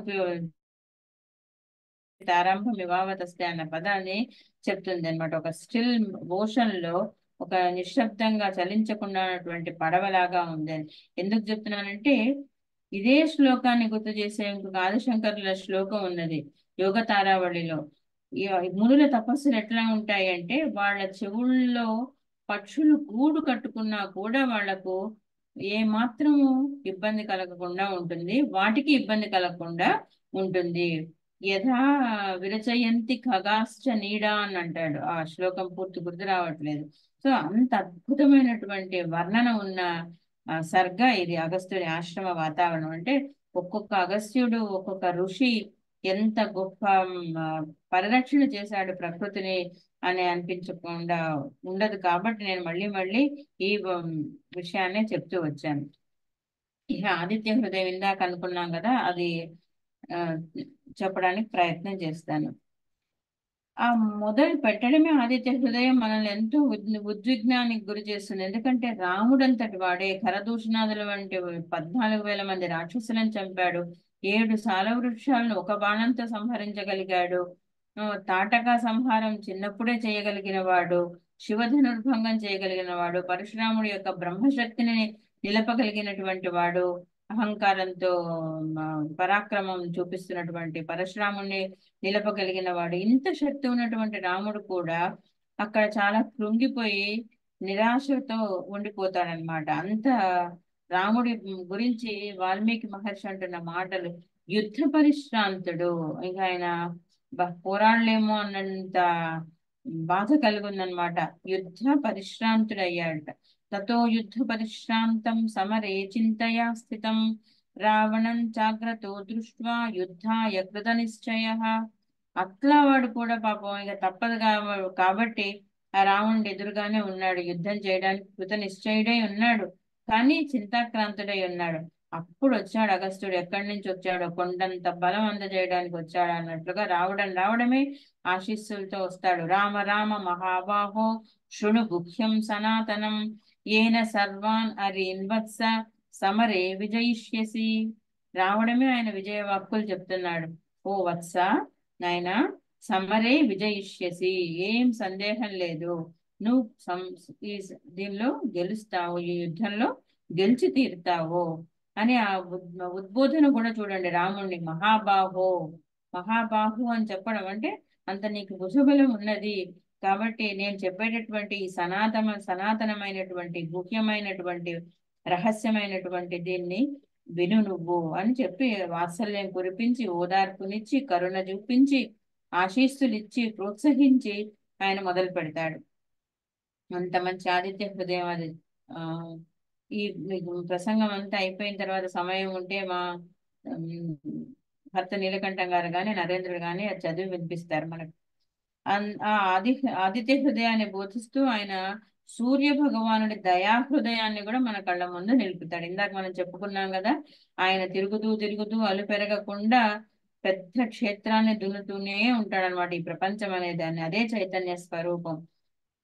C: ఆరంభం వివావతస్తే అన్న పదాన్ని చెప్తుంది అనమాట. ఒక స్టిల్ ఓషన్ లో ఒక నిశ్శబ్దంగా చలించకుండా ఉన్నటువంటి పడవలాగా ఉంది అని. ఎందుకు చెప్తున్నానంటే, ఇదే శ్లోకాన్ని గుర్తు చేసే ఇంకొక ఆదిశంకరుల శ్లోకం ఉన్నది యోగ తారావళిలో. ఈ మునుల తపస్సులు ఎట్లా ఉంటాయి అంటే, వాళ్ళ చెవుల్లో పక్షులు గూడు కట్టుకున్నా కూడా వాళ్లకు ఏ మాత్రము ఇబ్బంది కలగకుండా ఉంటుంది, వాటికి ఇబ్బంది కలగకుండా ఉంటుంది. యథా విరచయంతి ఖగాశ్చ నీడా అని అంటాడు. ఆ శ్లోకం పూర్తి గుర్తు రావట్లేదు. సో అంత అద్భుతమైనటువంటి వర్ణన ఉన్న సర్గ ఇది అగస్త్యుడి ఆశ్రమ వాతావరణం. అంటే ఒక్కొక్క అగస్త్యుడు, ఒక్కొక్క ఋషి ఎంత గొప్ప పరిరక్షణ చేశాడు ప్రకృతిని అని అనిపించకుండా ఉండదు. కాబట్టి నేను మళ్ళీ మళ్ళీ ఈ విషయాన్ని చెప్తూ వచ్చాను. ఇక ఆదిత్య హృదయం ఇందాక అనుకున్నాం కదా, అది చెప్పడానికి ప్రయత్నం చేస్తాను. ఆ మొదలు పెట్టడమే ఆదిత్య హృదయం మనల్ని ఎంతో ఉద్విగ్నానికి గురి చేస్తుంది. ఎందుకంటే రాముడంతటి వాడే ఖరదూషణాదుల వంటి 14,000 మంది రాక్షసులను చంపాడు, 7 సాల వృక్షాలను ఒక బాణంతో సంహరించగలిగాడు, తాటక సంహారం చిన్నప్పుడే చేయగలిగిన వాడు, శివధనుర్భంగం చేయగలిగిన వాడు, పరశురాముడి యొక్క బ్రహ్మశక్తిని నిలపగలిగినటువంటి వాడు, అహంకారంతో పరాక్రమం చూపిస్తున్నటువంటి పరశురాముడిని నిలపగలిగిన వాడు. ఇంత శక్తి ఉన్నటువంటి రాముడు కూడా అక్కడ చాలా కృంగిపోయి నిరాశతో ఉండిపోతాడనమాట. అంత రాముడి గురించి వాల్మీకి మహర్షి అంటున్న మాటలు, యుద్ధ పరిశ్రాంతుడు, ఇంకా ఆయన పోరాడలేమో అన్నంత బాధ కలిగి ఉందన్నమాట. యుద్ధ పరిశ్రాంతుడు అయ్యాడట. తతో యుద్ధ పరిశ్రాంతం సమరే చింతయా స్థితం రావణం జాగ్రత్తో దృష్ట్వా యుద్ధాయ కృత నిశ్చయ. అట్లా వాడు కూడా పాపం ఇక తప్పదు కాబట్టి ఆ రావణుడు ఎదురుగానే ఉన్నాడు, యుద్ధం చేయడానికి కృత నిశ్చయుడై ఉన్నాడు, కానీ చింతాక్రాంతుడై ఉన్నాడు. అప్పుడు వచ్చాడు అగస్త్యుడు. ఎక్కడి నుంచి వచ్చాడో, కొండంత బలం అందజేయడానికి వచ్చాడు అన్నట్లుగా రావడమే ఆశీస్సులతో వస్తాడు. రామ రామ మహాబాహో శృణు గుహ్యం సనాతనం ఏన సర్వాన్ అరీన్వత్స సమరే విజయిష్యసి. రావడమే ఆయన విజయ వాక్కులు చెప్తున్నాడు. ఓ వత్స, నాయన, సమరే విజయిష్యసి, ఏం సందేహం లేదు, నువ్వు దీనిలో గెలుస్తావు, ఈ యుద్ధంలో గెలిచి తీరుతావు అని ఆ ఉద్బోధన కూడా చూడండి. రాముణ్ణి మహాబాహో, మహాబాహు అని చెప్పడం అంటే అంత నీకు భుజబలం ఉన్నది కాబట్టి నేను చెప్పేటటువంటి ఈ సనాతనమైనటువంటి గుహ్యమైనటువంటి రహస్యమైనటువంటి దీన్ని విను నువ్వు అని చెప్పి వాత్సల్యం కురిపించి ఓదార్పునిచ్చి కరుణ చూపించి ఆశీస్సులిచ్చి ప్రోత్సహించి ఆయన మొదలు పెడతాడు. అంత మంచి ఆదిత్య హృదయం అది. ఆ ఈ మీకు ప్రసంగం అంతా అయిపోయిన తర్వాత సమయం ఉంటే మా ఉమ్, భర్త నీలకంఠం గారు కానీ నరేంద్రుడు కానీ అది చదివి వినిపిస్తారు మనకు. ఆ ఆదిత్య హృదయాన్ని బోధిస్తూ ఆయన సూర్య భగవానుడి దయా హృదయాన్ని కూడా మన కళ్ళ ముందు నిలుపుతాడు. ఇందాక మనం చెప్పుకున్నాం కదా, ఆయన తిరుగుతూ తిరుగుతూ అలు పెరగకుండా పెద్ద క్షేత్రాన్ని దున్నుతూనే ఉంటాడనమాట. ఈ ప్రపంచం అనే దాన్ని, అదే చైతన్య స్వరూపం.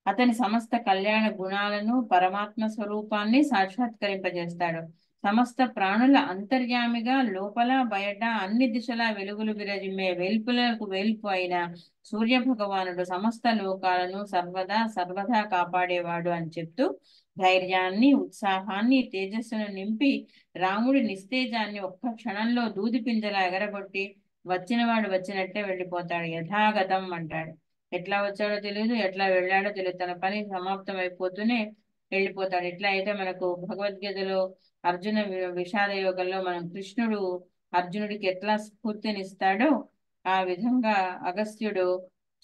C: అతని సమస్త కళ్యాణ గుణాలను పరమాత్మ స్వరూపాన్ని సాక్షాత్కరింపజేస్తాడు. సమస్త ప్రాణుల అంతర్యామిగా లోపల బయట అన్ని దిశలా వెలుగులు విరజిమ్మే వెల్పులకు వెల్పు అయిన సూర్య భగవానుడు సమస్త లోకాలను సర్వదా కాపాడేవాడు అని చెప్తూ ధైర్యాన్ని, ఉత్సాహాన్ని, తేజస్సును నింపి రాముడి నిస్తేజాన్ని ఒక్క క్షణంలో దూది పింజలా ఎగరగొట్టి వచ్చినవాడు వచ్చినట్టే వెళ్ళిపోతాడు. యథాగతం అంటాడు. ఎట్లా వచ్చాడో తెలియదు, ఎట్లా వెళ్ళాడో తెలియదు, తన పని సమాప్తం అయిపోతూనే వెళ్ళిపోతాడు. ఎట్లా అయితే మనకు భగవద్గీతలో అర్జున విషాద యోగంలో మనం కృష్ణుడు అర్జునుడికి ఎట్లా స్ఫూర్తినిస్తాడో ఆ విధంగా అగస్త్యుడు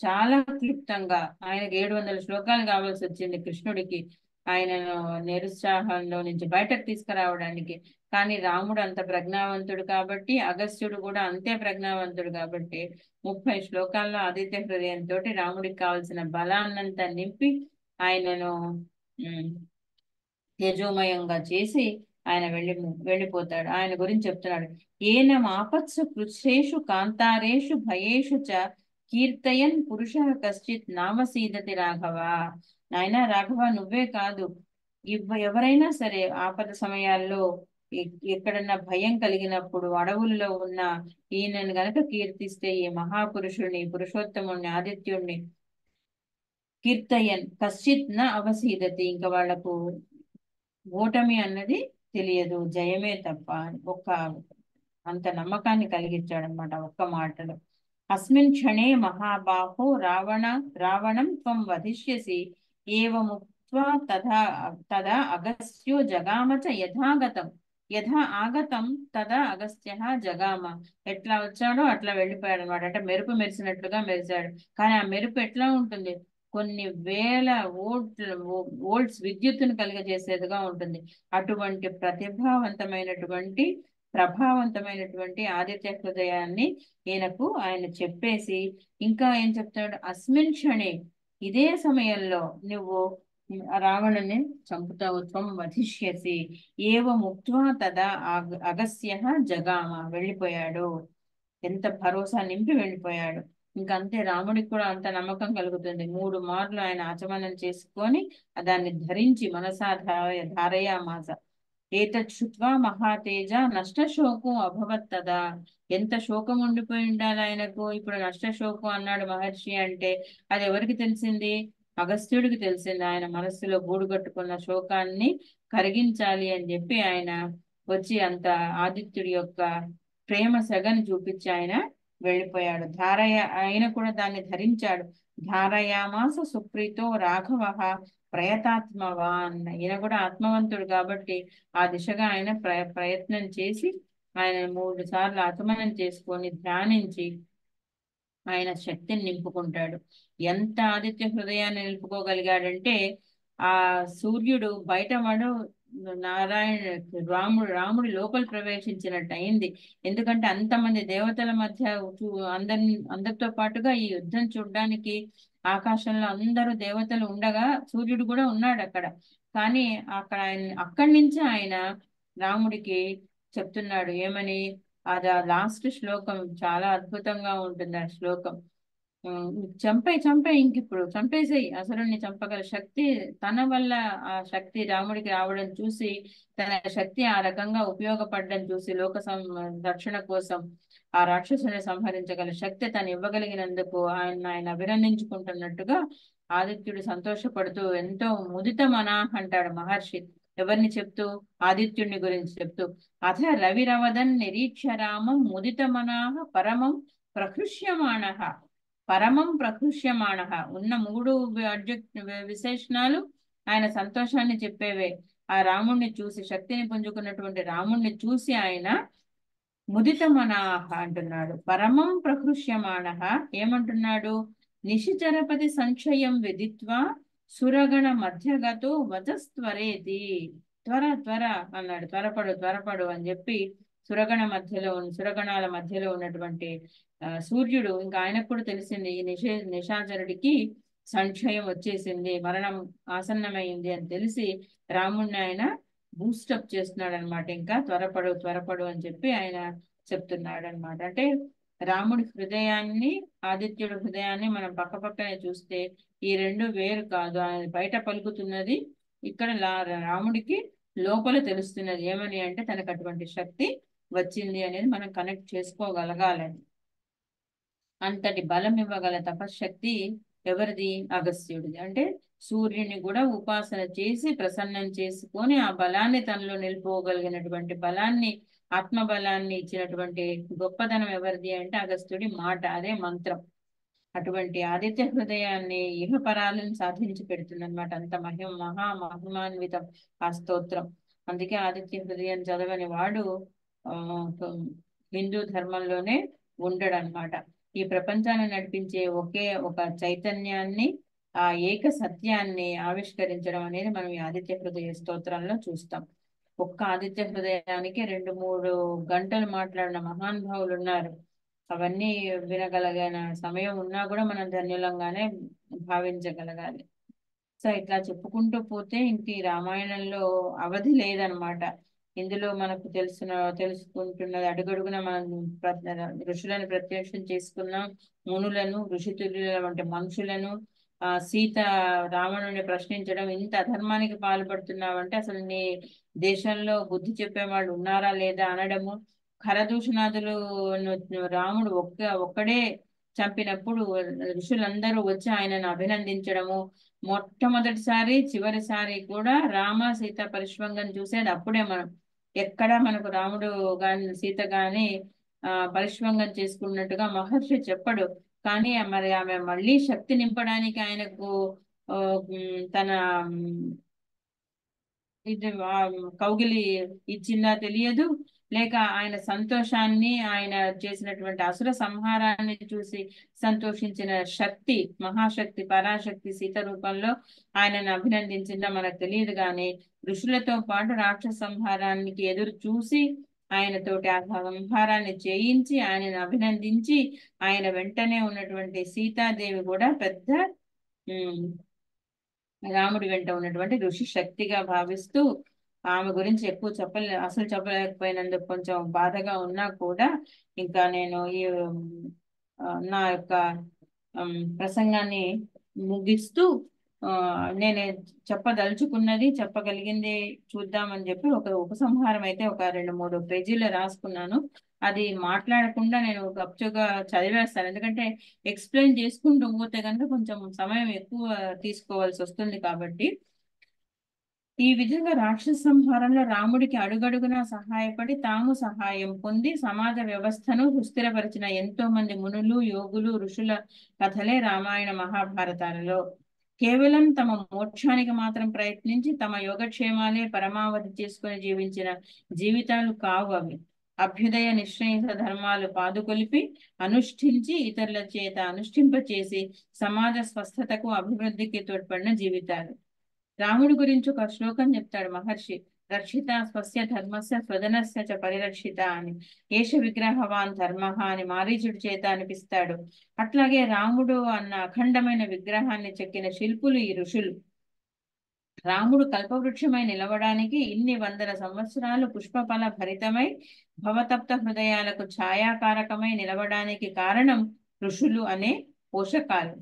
C: చాలా క్లుప్తంగా, ఆయనకు 700 శ్లోకాలు కావాల్సి వచ్చింది కృష్ణుడికి ఆయనను నిరుత్సాహంలో నుంచి బయటకు తీసుకురావడానికి. కానీ రాముడు అంత ప్రజ్ఞావంతుడు కాబట్టి, అగస్త్యుడు కూడా అంతే ప్రజ్ఞావంతుడు కాబట్టి 30 శ్లోకాల్లో ఆదిత్య హృదయంతో రాముడికి కావలసిన బలాన్నంతా నింపి ఆయనను తేజోమయంగా చేసి ఆయన వెళ్ళిపోతాడు. ఆయన గురించి చెప్తున్నాడు. ఏన ఆపత్సు కృచ్ఛేషు కాంతారేషు భయేషు చ కీర్తయన్ పురుష కశ్చిత్ నామసీదతి రాఘవ. నాయనా రాఘవ, నువ్వే కాదు, ఎవరైనా సరే ఆపద సమయాల్లో ఎక్కడన్నా భయం కలిగినప్పుడు అడవుల్లో ఉన్న ఈయనను గనక కీర్తిస్తే, ఈ మహాపురుషుణ్ణి, పురుషోత్తముణ్ణి, ఆదిత్యుణ్ణి కీర్తయన్ కశ్చిత్ న అవసీదతి, ఇంకా వాళ్లకు ఓటమి అన్నది తెలియదు, జయమే తప్ప. అంత నమ్మకాన్ని కలిగించాడనమాట ఒక్క మాటలో. అస్మిన్ క్షణే మహాబాహో రావణం త్వం వధిష్యసి ఏవముక్త్వా తదా అగస్త్యో జగామ చ యథాగతం యథా ఆగతం తదా అగస్త్య జగామ. ఎట్లా వచ్చాడో అట్లా వెళ్ళిపోయాడు అనమాట. అంటే మెరుపు మెరిసినట్లుగా మెరిశాడు. కానీ ఆ మెరుపు ఎట్లా ఉంటుంది, కొన్ని వేల వోల్ట్స్ విద్యుత్తును కలిగజేసేదిగా ఉంటుంది. అటువంటి ప్రభావవంతమైనటువంటి ఆదిత్య హృదయాన్ని ఆయన చెప్పేసి ఇంకా ఏం చెప్తాడు, అస్మిన్ క్షణే, ఇదే సమయంలో నువ్వు రావణుని చంపుతావు, త్వం వధిష్యసి ఏవ ముక్త్వా తదా అగస్త్య జగామ, వెళ్ళిపోయాడు. ఎంత భరోసా నింపి వెళ్ళిపోయాడు. ఇంకంతే, రాముడికి కూడా అంత నమ్మకం కలుగుతుంది. 3 మార్లు ఆయన ఆచమనం చేసుకొని దాన్ని ధరించి మనసా ధారయామాస. ఏతత్ శ్రుత్వా మహాతేజ నష్టశోకం అభవత్ తదా. ఎంత శోకం ఉండిపోయి ఉండాలి ఆయనకు. ఇప్పుడు నష్టశోకం అన్నాడు మహర్షి అంటే అది ఎవరికి తెలిసింది, అగస్త్యుడికి తెలిసింది. ఆయన మనస్సులో గూడు కట్టుకున్న శోకాన్ని కరిగించాలి అని చెప్పి ఆయన వచ్చి అంత ఆదిత్యుడి యొక్క ప్రేమ సెగని చూపించి ఆయన వెళ్ళిపోయాడు. ఆయన కూడా దాన్ని ధరించాడు. ధారయామాస సుప్రీతో రాఘవ ప్రయతాత్మవాన్. ఈయన కూడా ఆత్మవంతుడు కాబట్టి ఆ దిశగా ఆయన ప్రయత్నం చేసి ఆయన 3 సార్లు ఆచమనం చేసుకొని ధ్యానించి ఆయన శక్తిని నింపుకుంటాడు. ఎంత ఆదిత్య హృదయాన్ని నిలుపుకోగలిగాడంటే, ఆ సూర్యుడు బయటవాడు రాముడి లోపల ప్రవేశించినట్టు అయింది. ఎందుకంటే అంతమంది దేవతల మధ్య అందరితో పాటుగా ఈ యుద్ధం చూడడానికి ఆకాశంలో అందరూ దేవతలు ఉండగా సూర్యుడు కూడా ఉన్నాడు అక్కడ. కానీ అక్కడి నుంచి ఆయన రాముడికి చెప్తున్నాడు ఏమని, అది లాస్ట్ శ్లోకం చాలా అద్భుతంగా ఉంటుంది. ఆ శ్లోకం, చంపే ఇంకిప్పుడు చంపేసేయి, అసలుని చంపగల శక్తి తన వల్ల ఆ శక్తి రాముడికి రావడం చూసి, తన శక్తి ఆ రకంగా ఉపయోగపడడం చూసి లోక రక్షణ కోసం ఆ రాక్షసుని సంహరించగల శక్తి తను ఇవ్వగలిగినందుకు ఆయన అభినందించుకుంటున్నట్టుగా ఆదిత్యుడు సంతోషపడుతూ ఎంతో ముదిత మనాహ్ అంటాడు మహర్షి. ఎవరిని చెప్తూ, ఆదిత్యుడిని గురించి చెప్తూ, అథ రవిరవదన్ నిరీక్ష రామం ముదిత మనాహ పరమం ప్రహృష్యమాణ. ఉన్న 3 విశేషణాలు ఆయన సంతోషాన్ని చెప్పేవే. ఆ రాముణ్ణి చూసి, శక్తిని పుంజుకున్నటువంటి రాముణ్ణి చూసి ఆయన ముదిత మనాహ అంటున్నాడు. పరమం ప్రహృష్యమాణః ఏమంటున్నాడు? నిశిచరపతి సంశయం విదిత్వా సురగణ మధ్యగతో వచస్త్వరేతి. త్వర త్వర అన్నాడు. త్వరపడు త్వరపడు అని చెప్పి సురగణాల మధ్యలో ఉన్నటువంటి సూర్యుడు, ఇంకా ఆయనకు కూడా తెలిసింది ఈ నిశాచరుడికి సంశయం వచ్చేసింది, మరణం ఆసన్నమైంది అని తెలిసి రాముణ్ణి ఆయన బూస్టప్ చేస్తున్నాడు అనమాట. ఇంకా త్వరపడు త్వరపడు అని చెప్పి ఆయన చెప్తున్నాడు అనమాట. అంటే రాముడి హృదయాన్ని, ఆదిత్యుడి హృదయాన్ని మనం పక్కపక్కనే చూస్తే ఈ రెండు వేరు కాదు. ఆయన బయట పలుకుతున్నది, ఇక్కడ రాముడికి లోపల తెలుస్తున్నది. ఏమని అంటే తనకు అటువంటి శక్తి వచ్చింది అనేది మనం కనెక్ట్ చేసుకోగలగాలని. అంతటి బలం ఇవ్వగల తపశ్శక్తి ఎవరిది? అగస్త్యుడిది. అంటే సూర్యుని కూడా ఉపాసన చేసి ప్రసన్నం చేసుకొని ఆ బలాన్ని తనలో నిలుపుకోగలిగినటువంటి బలాన్ని, ఆత్మబలాన్ని ఇచ్చినటువంటి గొప్పదనం ఎవరిది అంటే అగస్త్యుడి మాట, అదే మంత్రం. అటువంటి ఆదిత్య హృదయాన్ని ఇహపరాలను సాధించి పెడుతుంది అనమాట. అంత మహిమాన్వితం ఆ స్తోత్రం. అందుకే ఆదిత్య హృదయం చదవని వాడు హిందూ ధర్మంలోనే ఉండడనమాట. ఈ ప్రపంచాన్ని నడిపించే ఒకే ఒక చైతన్యాన్ని, ఆ ఏక సత్యాన్ని ఆవిష్కరించడం అనేది మనం ఈ ఆదిత్య హృదయ స్తోత్రంలో చూస్తాం. ఒక్క ఆదిత్య హృదయానికి 2-3 గంటలు మాట్లాడిన మహానుభావులు ఉన్నారు. అవన్నీ వినగలిగిన సమయం ఉన్నా కూడా మనం ధన్యులంగానే భావించగలగాలి. సో ఇట్లా చెప్పుకుంటూ పోతే ఇంక ఈ రామాయణంలో అవధి లేదనమాట. ఇందులో మనకు తెలుసుకుంటున్నది అడుగడుగున మనం ఋషులను ప్రత్యక్షం చేసుకున్నాం, మునులను, ఋషితుల్యుల వంటి మనుషులను. సీత రావణుని ప్రశ్నించడం, ఇంత అధర్మానికి పాల్పడుతున్నావంటే అసలు నీ దేశంలో బుద్ధి చెప్పేవాళ్ళు ఉన్నారా లేదా అనడము, ఖరదూషణాదులు రాముడు ఒక్కడే చంపినప్పుడు ఋషులందరూ వచ్చి ఆయనను అభినందించడము, మొట్టమొదటిసారి చివరిసారి కూడా రామ సీత పరిష్వంగం చూసేది అప్పుడే. మనం ఎక్కడా మనకు రాముడు గాని సీత గాని పరిష్వంగం చేసుకున్నట్టుగా మహర్షి చెప్పడు. కానీ మరి ఆమె మళ్ళీ శక్తి నింపడానికి ఆయనకు తన ఇది కౌగిలి ఇచ్చిందా తెలియదు, లేక ఆయన సంతోషాన్ని, ఆయన చేసినటువంటి అసుర సంహారాన్ని చూసి సంతోషించిన శక్తి, మహాశక్తి, పరాశక్తి సీత రూపంలో ఆయనను అభినందించిందా మనకు తెలియదు. కానీ ఋషులతో పాటు రాక్షస సంహారానికి ఎదురు చూసి ఆయనతోటి ఆ సంహారాన్ని చేయించి ఆయనను అభినందించి ఆయన వెంటనే ఉన్నటువంటి సీతాదేవి కూడా పెద్ద రాముడి వెంట ఉన్నటువంటి ఋషి శక్తిగా భావిస్తూ ఆమె గురించి ఎక్కువ చెప్పలేకపోయినందుకు కొంచెం బాధగా ఉన్నా కూడా ఇంకా నేను ఈ నా యొక్క ప్రసంగాన్ని ముగిస్తూ నేను చెప్పగలిగింది చూద్దామని చెప్పి ఒక ఉపసంహారం అయితే ఒక 2-3 పేజీలు రాసుకున్నాను. అది మాట్లాడకుండా నేను గప్చుగా చదివేస్తాను, ఎందుకంటే ఎక్స్ప్లెయిన్ చేసుకుంటూ పోతే కనుక కొంచెం సమయం ఎక్కువ తీసుకోవాల్సి వస్తుంది. కాబట్టి ఈ విధంగా రాక్షస సంహారంలో రాముడికి అడుగడుగునా సహాయపడి తాము సహాయం పొంది సమాజ వ్యవస్థను సుస్థిరపరిచిన ఎంతో మంది మునులు, యోగులు, ఋషుల కథలే రామాయణ మహాభారతాలలో. కేవలం తమ మోక్షానికి మాత్రం ప్రయత్నించి తమ యోగక్షేమాలే పరమావధి చేసుకుని జీవించిన జీవితాలు కావు అవి. అభ్యుదయ నిశ్చయిత ధర్మాలు పాదుకొలిపి అనుష్ఠించి ఇతరుల చేత అనుష్ఠింపచేసి సమాజ స్వస్థతకు, అభివృద్ధికి తోడ్పడిన జీవితాలు. రాముడి గురించి ఒక శ్లోకం చెప్తాడు మహర్షి, రక్షిత స్వస్య ధర్మస్య స్వజనస్య చ పరిరక్షిత అని. ఏష విగ్రహవాన్ ధర్మ అని మారీచుడి చేత అనిపిస్తాడు. అట్లాగే రాముడు అన్న అఖండమైన విగ్రహాన్ని చెక్కిన శిల్పులు ఈ ఋషులు. రాముడు కల్పవృక్షమై నిలవడానికి ఇన్ని 100 సంవత్సరాలు పుష్పఫల భరితమై భవతప్త హృదయాలకు ఛాయాకారకమై నిలవడానికి కారణం ఋషులు అనే పోషకాలు.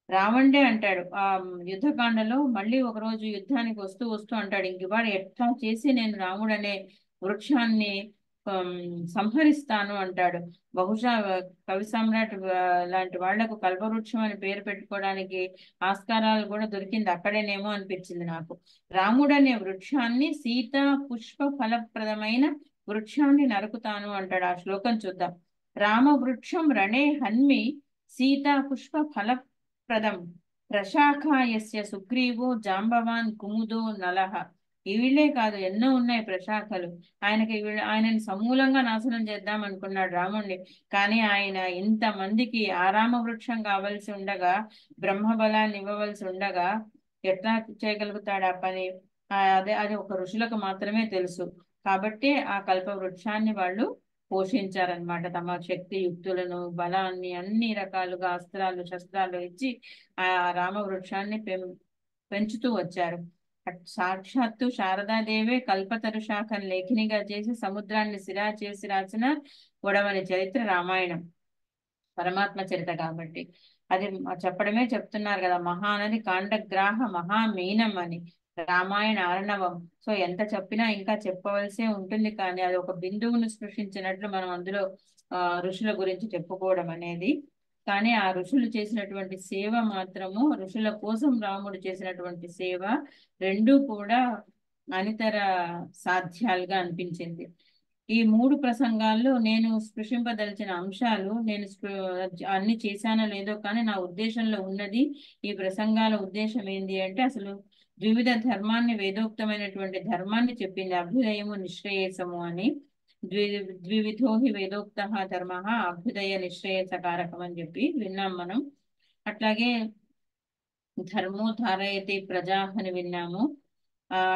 C: రావణుడే అంటాడు ఆ యుద్ధకాండలో, మళ్ళీ ఒకరోజు యుద్ధానికి వస్తూ అంటాడు, ఇంక వాడు ఎట్లా చేసి నేను రాముడు అనే వృక్షాన్ని సంహరిస్తాను అంటాడు. బహుశా కవి సమ్రాట్ లాంటి వాళ్లకు కల్పవృక్షం అని పేరు పెట్టుకోవడానికి ఆస్కారాలు కూడా దొరికింది అక్కడేనేమో అనిపించింది నాకు. రాముడు అనే వృక్షాన్ని, సీత పుష్ప ఫలప్రదమైన వృక్షాన్ని నరుకుతాను అంటాడు. ఆ శ్లోకం చూద్దాం. రామ వృక్షం రణే హన్మి సీతా పుష్ప ఫలప్రదం ప్రశాఖాయస్య సుగ్రీవో జాంబవాన్ కుముదో నలః. వీళ్ళే కాదు, ఎన్నో ఉన్నాయి ప్రశాఖలు. ఆయనని సమూలంగా నాశనం చేద్దాం అనుకున్నాడు రాముణ్ణి. కానీ ఆయన ఇంతమందికి ఆరామ వృక్షం కావలసి ఉండగా, బ్రహ్మ బలాన్ని ఇవ్వవలసి ఉండగా ఎట్లా చేయగలుగుతాడు ఆ పని? అది ఒక ఋషులకు మాత్రమే తెలుసు. కాబట్టి ఆ కల్ప వృక్షాన్ని వాళ్ళు పోషించారనమాట. తమ శక్తి యుక్తులను, బలాన్ని, అన్ని రకాలుగా అస్త్రాలు శస్త్రాలు ఇచ్చి ఆ రామ వృక్షాన్ని పెంచుతూ వచ్చారు. సాక్షాత్తు శారదాదేవే కల్పతరు శాఖను లేఖినిగా చేసి సముద్రాన్ని సిరా చేసి రాసిన గొడవని చరిత్ర రామాయణం, పరమాత్మ చరిత్ర కాబట్టి. అది చెప్పడమే చెప్తున్నారు కదా, మహానది కాండగ్రాహ మహామీనం అని, రామాయణ ఆర్ణవం. సో ఎంత చెప్పినా ఇంకా చెప్పవలసే ఉంటుంది, కానీ అది ఒక బిందువును స్పృశించినట్లు మనం అందులో ఋషుల గురించి చెప్పుకోవడం అనేది. కానీ ఆ ఋషులు చేసినటువంటి సేవ మాత్రము, ఋషుల కోసం రాముడు చేసినటువంటి సేవ రెండూ కూడా అనితర సాధ్యాలుగా అనిపించింది. ఈ 3 ప్రసంగాల్లో నేను స్పృశింపదలిచిన అంశాలు, నేను అన్ని చేశానో లేదో కానీ నా ఉద్దేశంలో ఉన్నది, ఈ ప్రసంగాల ఉద్దేశం ఏంటి అంటే, అసలు ద్వివిధ ధర్మాన్ని, వేదోక్తమైనటువంటి ధర్మాన్ని చెప్పింది. అభ్యుదయము నిశ్రేయసము అని. ద్వివిధో హి వేదోక్త ధర్మ అభ్యుదయ నిశ్రేయసకారకం అని చెప్పి విన్నాం మనం. అట్లాగే ధర్మో ధారయతి ప్రజా అని విన్నాము.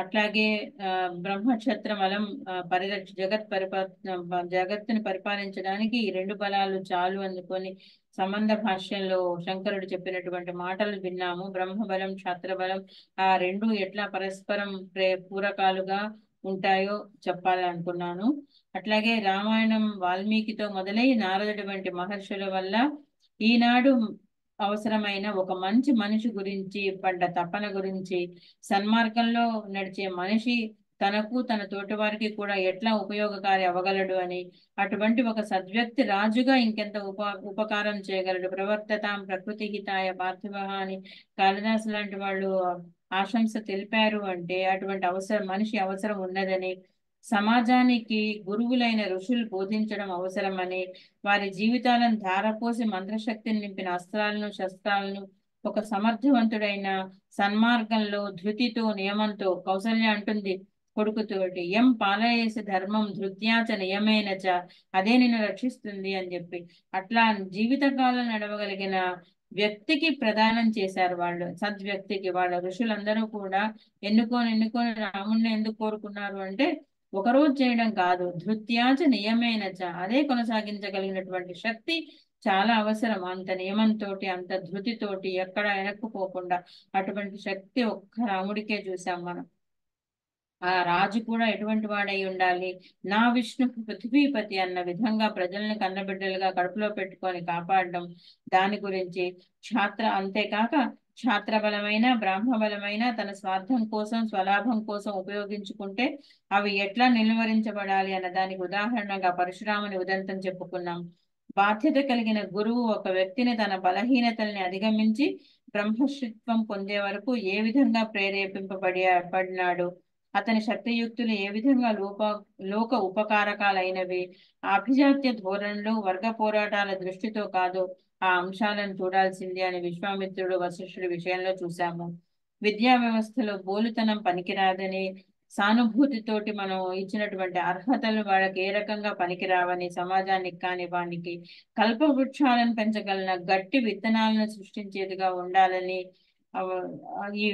C: అట్లాగే బ్రహ్మక్షత్ర బలం జగత్తుని పరిపాలించడానికి ఈ 2 బలాలు చాలు అనుకొని సంబంధ భాష్యంలో శంకరుడు చెప్పినటువంటి మాటలు విన్నాము. బ్రహ్మబలం, క్షత్రబలం ఆ 2 ఎట్లా పరస్పరం పూరకాలుగా ఉంటాయో చెప్పాలనుకున్నాను. అట్లాగే రామాయణం వాల్మీకితో మొదలై నారదుడి వంటి మహర్షుల వల్ల ఈనాడు అవసరమైన ఒక మంచి మనిషి గురించి, పడ్డ తపన గురించి, సన్మార్గంలో నడిచే మనిషి తనకు తన తోటి వారికి కూడా ఎట్లా ఉపయోగకారి అవ్వగలడు అని, అటువంటి ఒక సద్వ్యక్తి రాజుగా ఇంకెంత ఉపకారం చేయగలడు. ప్రవర్తతాం ప్రకృతి హితాయ పార్థివ అని కాళిదాసు లాంటి వాళ్ళు ఆశంస తెలిపారు అంటే అటువంటి మనిషి అవసరం ఉన్నదని, సమాజానికి గురువులైన ఋషులు బోధించడం అవసరమని, వారి జీవితాలను ధారపోసి మంత్రశక్తిని నింపిన అస్త్రాలను శస్త్రాలను ఒక సమర్థవంతుడైన సన్మార్గంలో ధృతితో, నియమంతో, కౌసల్య అంటుంది కొడుకుతోటి, ఎం పాలయేసి ధర్మం ధృత్యాచ నియమేనచ, అదే నిన్ను రక్షిస్తుంది అని చెప్పి, అట్లా జీవితకాలం నడవగలిగిన వ్యక్తికి ప్రదానం చేశారు వాళ్ళు, సద్వ్యక్తికి. వాళ్ళ ఋషులందరూ కూడా ఎన్నుకొని రాముణ్ణి ఎందుకు కోరుకున్నారు అంటే, ఒకరోజు చేయడం కాదు, ధృత్యాచ నియమేనచ, అదే కొనసాగించగలిగినటువంటి శక్తి చాలా అవసరం. అంత నియమంతో, అంత ధృతితోటి ఎక్కడ వెనక్కుపోకుండా అటువంటి శక్తి ఒక్క రాముడికే చూసాం మనం. ఆ రాజు కూడా ఎటువంటి వాడై ఉండాలి, నా విష్ణు పృథ్వీపతి అన్న విధంగా ప్రజల్ని కన్నబిడ్డలుగా కడుపులో పెట్టుకొని కాపాడడం, దాని గురించి అంతేకాక క్షాత్ర బలమైన బ్రాహ్మ బలమైన తన స్వార్థం కోసం, స్వలాభం కోసం ఉపయోగించుకుంటే అవి ఎట్లా నిలువరించబడాలి అన్న దానికి ఉదాహరణగా పరశురాముని ఉదంతం చెప్పుకున్నాం. బాధ్యత కలిగిన గురువు ఒక వ్యక్తిని తన బలహీనతల్ని అధిగమించి బ్రహ్మశ్రిత్వం పొందే వరకు ఏ విధంగా పడినాడు, అతని శక్తియుక్తులు ఏ విధంగా లోక ఉపకారకాలైనవి, అభిజాత్య ధోరణులు, వర్గ పోరాటాల దృష్టితో కాదు ఆ అంశాలను చూడాల్సింది అని విశ్వామిత్రుడు వశిష్ఠుడి విషయంలో చూశాము. విద్యా వ్యవస్థలో బోలుతనం పనికిరాదని, సానుభూతితోటి మనం ఇచ్చినటువంటి అర్హతలు వాళ్ళకి ఏ రకంగా పనికిరావని, సమాజానికి కాని వానికి కల్పవృక్షాలను పెంచగలిగిన గట్టి విత్తనాలను సృష్టించేదిగా ఉండాలని ఈ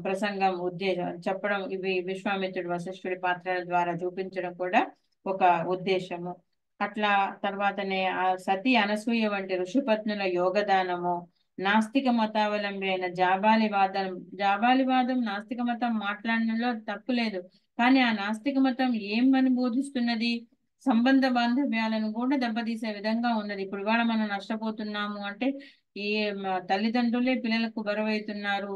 C: ప్రసంగం ఉద్దేశం చెప్పడం, ఇవి విశ్వామిత్రుడు వశిష్ఠుడి పాత్రల ద్వారా చూపించడం కూడా ఒక ఉద్దేశము. అట్లా తర్వాతనే ఆ సతీ అనసూయ వంటి ఋషిపత్నుల యోగదానము, నాస్తిక మతావలంబి అయిన జాబాలివాదం నాస్తిక మతం మాట్లాడడంలో తప్పు లేదు, కానీ ఆ నాస్తిక మతం ఏమని బోధిస్తున్నది, సంబంధ బాంధవ్యాలను కూడా దెబ్బతీసే విధంగా ఉన్నది. ఇప్పుడు ఇవాళ మనం నష్టపోతున్నాము అంటే, ఈ తల్లిదండ్రులే పిల్లలకు బరువైతున్నారు,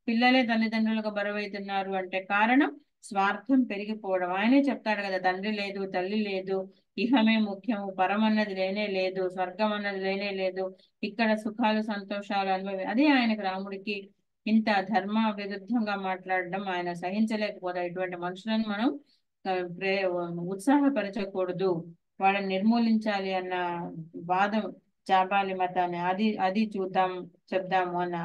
C: పిల్లలే తల్లిదండ్రులకు బరువైతున్నారు అంటే కారణం స్వార్థం పెరిగిపోవడం. ఆయనే చెప్తాడు కదా, తండ్రి లేదు, తల్లి లేదు, ఇహమే ముఖ్యము, పరం అన్నది లేనే లేదు, స్వర్గం అన్నది లేనే లేదు, ఇక్కడ సుఖాలు సంతోషాలు అనుభవి. అదే ఆయనకు రాముడికి ఇంత ధర్మ విరుద్ధంగా మాట్లాడడం ఆయన సహించలేకపోతాడు. ఇటువంటి మనుషులను మనం ఉత్సాహపరచకూడదు, వాళ్ళని నిర్మూలించాలి అన్న వాదం చాపాలి మతాన్ని అది చూద్దాం చెప్దాము అన్న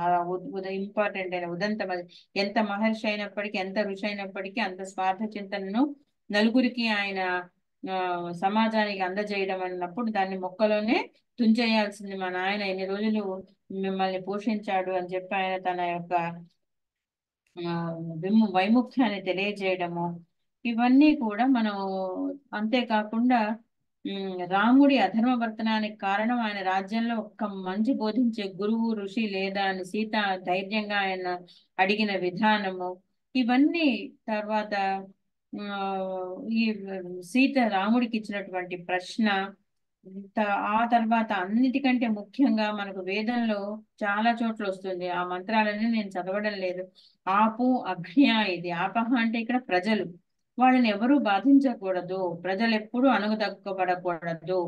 C: ఇంపార్టెంట్ అయిన ఉదంతం అది. ఎంత మహర్షి అయినప్పటికీ, ఎంత ఋషి అయినప్పటికీ అంత స్వార్థ చింతనను నలుగురికి ఆయన సమాజానికి అందజేయడం అన్నప్పుడు దాన్ని మొక్కలోనే తుంచేయాల్సింది. మా నాయన ఎన్ని రోజులు మిమ్మల్ని పోషించాడు అని చెప్పి ఆయన తన యొక్క వైముఖ్యాన్ని తెలియజేయడము, ఇవన్నీ కూడా మనం అంతేకాకుండా రాముడి అధర్మవర్తనానికి కారణం ఆయన రాజ్యంలో ఒక్క మంచి బోధించే గురువు ఋషి లేదా అని సీత ధైర్యంగా ఆయన అడిగిన విధానము, ఇవన్నీ తర్వాత ఈ సీత రాముడికి ఇచ్చినటువంటి ప్రశ్న, ఆ తర్వాత అన్నిటికంటే ముఖ్యంగా మనకు వేదంలో చాలా చోట్ల వస్తుంది. ఆ మంత్రాలన్నీ నేను చదవడం లేదు. ఆపు అజ్ఞ, ఇది ఆపహ అంటే ఇక్కడ ప్రజలు, వాళ్ళని ఎవరూ బాధించకూడదు, ప్రజలు ఎప్పుడూ అణగదొక్కబడకూడదు,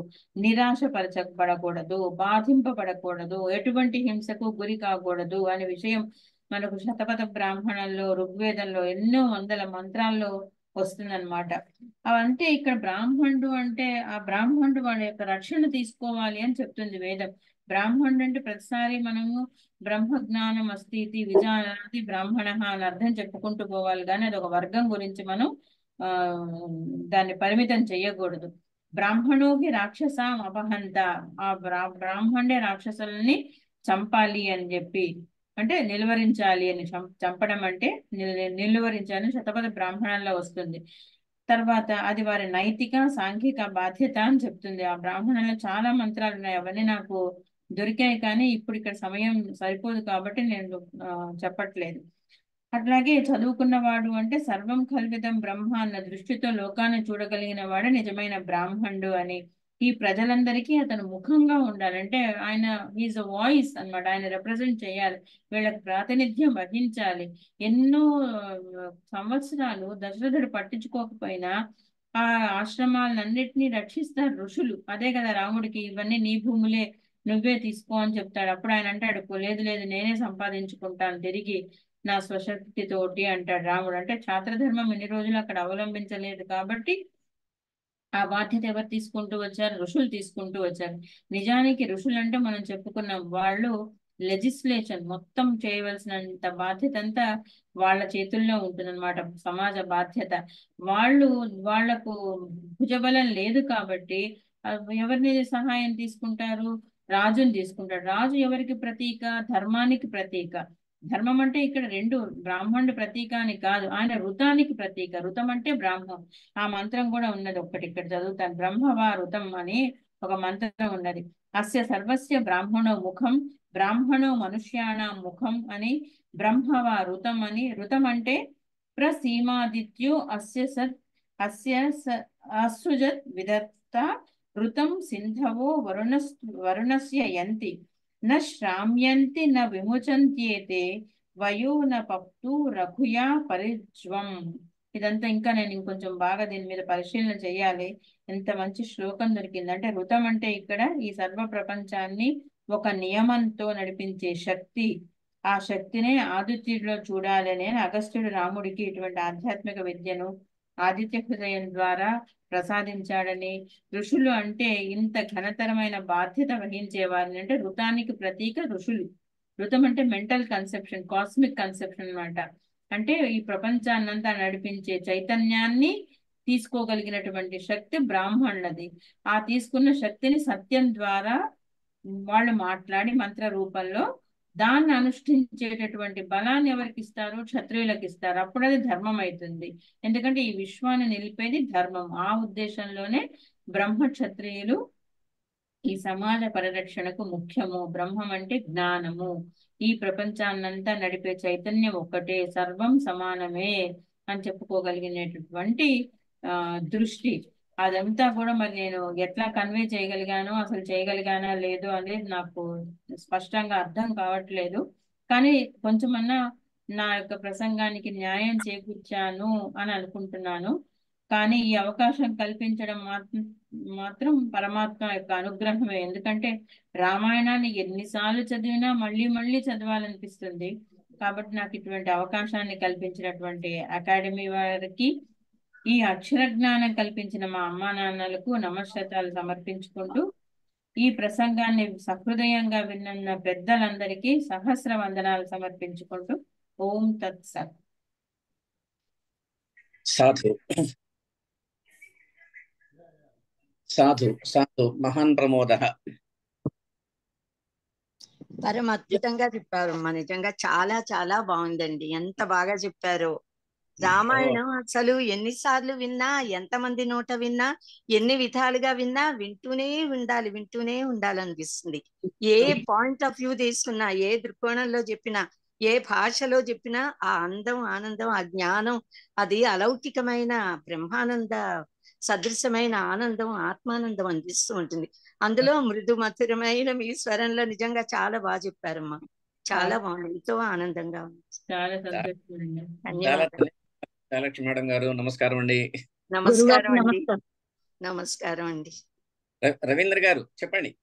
C: నిరాశపరచబడకూడదు, బాధింపబడకూడదు, ఎటువంటి హింసకు గురి కాకూడదు అనే విషయం మనకు శతపథ బ్రాహ్మణంలో, ఋగ్వేదంలో ఎన్నో వందల మంత్రాల్లో వస్తుందన్నమాట. అవంటే ఇక్కడ బ్రాహ్మణుడు అంటే ఆ బ్రాహ్మణుడు వాళ్ళ యొక్క రక్షణ తీసుకోవాలి అని చెప్తుంది వేదం. బ్రాహ్మణుడు అంటే ప్రతిసారి మనము బ్రహ్మ జ్ఞానం అస్థితి విజానాది బ్రాహ్మణ అని అర్థం చెప్పుకుంటూ పోవాలి, కానీ అది ఒక వర్గం గురించి మనం దాన్ని పరిమితం చెయ్యకూడదు. బ్రాహ్మణోకి రాక్షసాం అపహంత, ఆ బ్రాహ్మణుడే రాక్షసుల్ని చంపాలి అని చెప్పి, అంటే నిలువరించాలి అని, చంపడం అంటే నిలువరించాలని శతపథ బ్రాహ్మణాల్లో వస్తుంది. తర్వాత అది వారి నైతిక సాంఘిక బాధ్యత అని చెప్తుంది. ఆ బ్రాహ్మణంలో చాలా మంత్రాలు ఉన్నాయి, అవన్నీ నాకు దొరికాయి, కానీ ఇప్పుడు ఇక్కడ సమయం సరిపోదు కాబట్టి నేను చెప్పట్లేదు. అట్లాగే చదువుకున్నవాడు అంటే సర్వం కల్విదం బ్రహ్మ అన్న దృష్టితో లోకాన్ని చూడగలిగిన వాడు నిజమైన బ్రాహ్మణుడు అని. ఈ ప్రజలందరికీ అతను ముఖంగా ఉండాలంటే ఆయన ఈజ్ అ వాయిస్ అన్నమాట, ఆయన రిప్రజెంట్ చేయాలి, వీళ్ళకి ప్రాతినిధ్యం వహించాలి. ఎన్నో సంవత్సరాలు దశరథుడు పట్టించుకోకపోయినా ఆ ఆశ్రమాలన్నిటినీ రక్షిస్తారు ఋషులు. అదే కదా రాముడికి ఇవన్నీ నీ భూములే, నువ్వే తీసుకో అని చెప్తాడు. అప్పుడు ఆయన అంటాడు, లేదు లేదు నేనే సంపాదించుకుంటాను తిరిగి నా స్వశక్తితోటి అంటాడు రాముడు. అంటే ఛాత్రధర్మం ఎన్ని రోజులు అక్కడ అవలంబించలేదు కాబట్టి ఆ బాధ్యత ఎవరు తీసుకుంటూ వచ్చారు? ఋషులు తీసుకుంటూ వచ్చారు. నిజానికి ఋషులు అంటే మనం చెప్పుకున్న వాళ్ళు లెజిస్లేషన్ మొత్తం చేయవలసినంత బాధ్యత అంతా వాళ్ళ చేతుల్లో ఉంటుందన్నమాట, సమాజ బాధ్యత. వాళ్లకు భుజబలం లేదు కాబట్టి ఎవరిని సహాయం తీసుకుంటారు? రాజుని తీసుకుంటాడు. రాజు ఎవరికి ప్రతీక? ధర్మానికి ప్రతీక. ధర్మం అంటే ఇక్కడ రెండు, బ్రాహ్మణుడి ప్రతీక అని కాదు, ఆయన ఋతానికి ప్రతీక. ఋతం అంటే బ్రాహ్మం. ఆ మంత్రం కూడా ఉన్నది, ఒక్కటి ఇక్కడ చదువుతాను. బ్రహ్మవా ఋతం అని ఒక మంత్రం ఉన్నది. అస్య సర్వస్య బ్రాహ్మణో ముఖం, బ్రాహ్మణో మనుష్యాణం ముఖం అని, బ్రహ్మవా ఋతం అని. ఋతం అంటే ప్రసీమాదిత్యో అస్సుజత్ విదత్త ఋతం సింధవో వరుణస్య యంతి న శ్రామ్యంతి న విముచంత్యేతే వయో న పప్తు రఘుయా పరిజ్వం. ఇదంతా ఇంకా నేను ఇంకొంచెం బాగా దీని మీద పరిశీలన చేయాలి. ఎంత మంచి శ్లోకం దొరికింది. అంటే ఋతం అంటే ఇక్కడ ఈ సర్వ ప్రపంచాన్ని ఒక నియమంతో నడిపించే శక్తి. ఆ శక్తినే ఆదిత్యుడిలో చూడాలని అగస్త్యుడు రాముడికి ఇటువంటి ఆధ్యాత్మిక విద్యను ఆదిత్య హృదయం ద్వారా ప్రసాదించాడని. ఋషులు అంటే ఇంత ఘనతరమైన బాధ్యత వహించే వారిని, అంటే ఋతానికి ప్రతీక ఋషులు. ఋతం అంటే మెంటల్ కన్సెప్షన్, కాస్మిక్ కన్సెప్షన్ అన్నమాట. అంటే ఈ ప్రపంచాన్నంతా నడిపించే చైతన్యాన్ని తీసుకోగలిగినటువంటి శక్తి బ్రాహ్మణులది. ఆ తీసుకున్న శక్తిని సత్యం ద్వారా వాళ్ళు మాట్లాడి మంత్ర రూపంలో దాన్ని అనుష్ఠించేటటువంటి బలాన్ని ఎవరికి ఇస్తారు? క్షత్రియులకు ఇస్తారు. అప్పుడు అది ధర్మం అవుతుంది. ఎందుకంటే ఈ విశ్వాన్ని నిలిపేది ధర్మం. ఆ ఉద్దేశంలోనే బ్రహ్మ క్షత్రియులు ఈ సమాజ పరిరక్షణకు ముఖ్యము. బ్రహ్మం అంటే జ్ఞానము. ఈ ప్రపంచాన్నంతా నడిపే చైతన్యం ఒక్కటే, సర్వం సమానమే అని చెప్పుకోగలిగినటువంటి దృష్టి. అదంతా కూడా మరి నేను ఎట్లా కన్వే చేయగలిగానో, అసలు చేయగలిగానా లేదో అనేది నాకు స్పష్టంగా అర్థం కావట్లేదు. కానీ కొంచెమన్నా నా యొక్క ప్రసంగానికి న్యాయం చేకూర్చాను అని అనుకుంటున్నాను. కానీ ఈ అవకాశం కల్పించడం మాత్రం పరమాత్మ యొక్క అనుగ్రహమే. ఎందుకంటే రామాయణాన్ని ఎన్నిసార్లు చదివినా మళ్ళీ మళ్ళీ చదవాలనిపిస్తుంది. కాబట్టి నాకు ఇటువంటి అవకాశాన్ని కల్పించినటువంటి అకాడమీ వారికి, ఈ అక్షర జ్ఞానం కల్పించిన మా అమ్మా నాన్నలకు నమస్కారాలు సమర్పించుకుంటూ ఈ ప్రసంగాన్ని సహృదయంగా విన్న పెద్దలందరికీ సహస్ర వందనాలు సమర్పించుకుంటూ ఓం తత్సత్.
B: సాధు సాధు సాధు మహాన్ ప్రమోద.
E: పరమ అద్భుతంగా చెప్పారు అమ్మా. నిజంగా చాలా చాలా బాగుందండి. ఎంత బాగా చెప్పారో. రామాయణం అసలు ఎన్నిసార్లు విన్నా, ఎంతమంది నోట విన్నా, ఎన్ని విధాలుగా విన్నా వింటూనే ఉండాలనిపిస్తుంది. ఏ పాయింట్ ఆఫ్ వ్యూ తీసుకున్నా, ఏ దృక్కోణంలో చెప్పినా, ఏ భాషలో చెప్పినా ఆ అందం, ఆనందం, ఆ జ్ఞానం, అది అలౌకికమైన బ్రహ్మానంద సదృశమైన ఆనందం, ఆత్మానందం అనిపిస్తూ ఉంటుంది. అందులో మృదు మధురమైన మీ స్వరంలో నిజంగా చాలా బాగా చెప్పారమ్మా. చాలా బాగుంది. ఎంతో ఆనందంగా ఉంది.
C: చాలా సంతోషం.
E: ధన్యవాదాలు.
B: లక్ష్మి మేడం గారు నమస్కారం అండి.
E: నమస్కారం అండి. నమస్కారం అండి.
B: రవీంద్ర గారు చెప్పండి.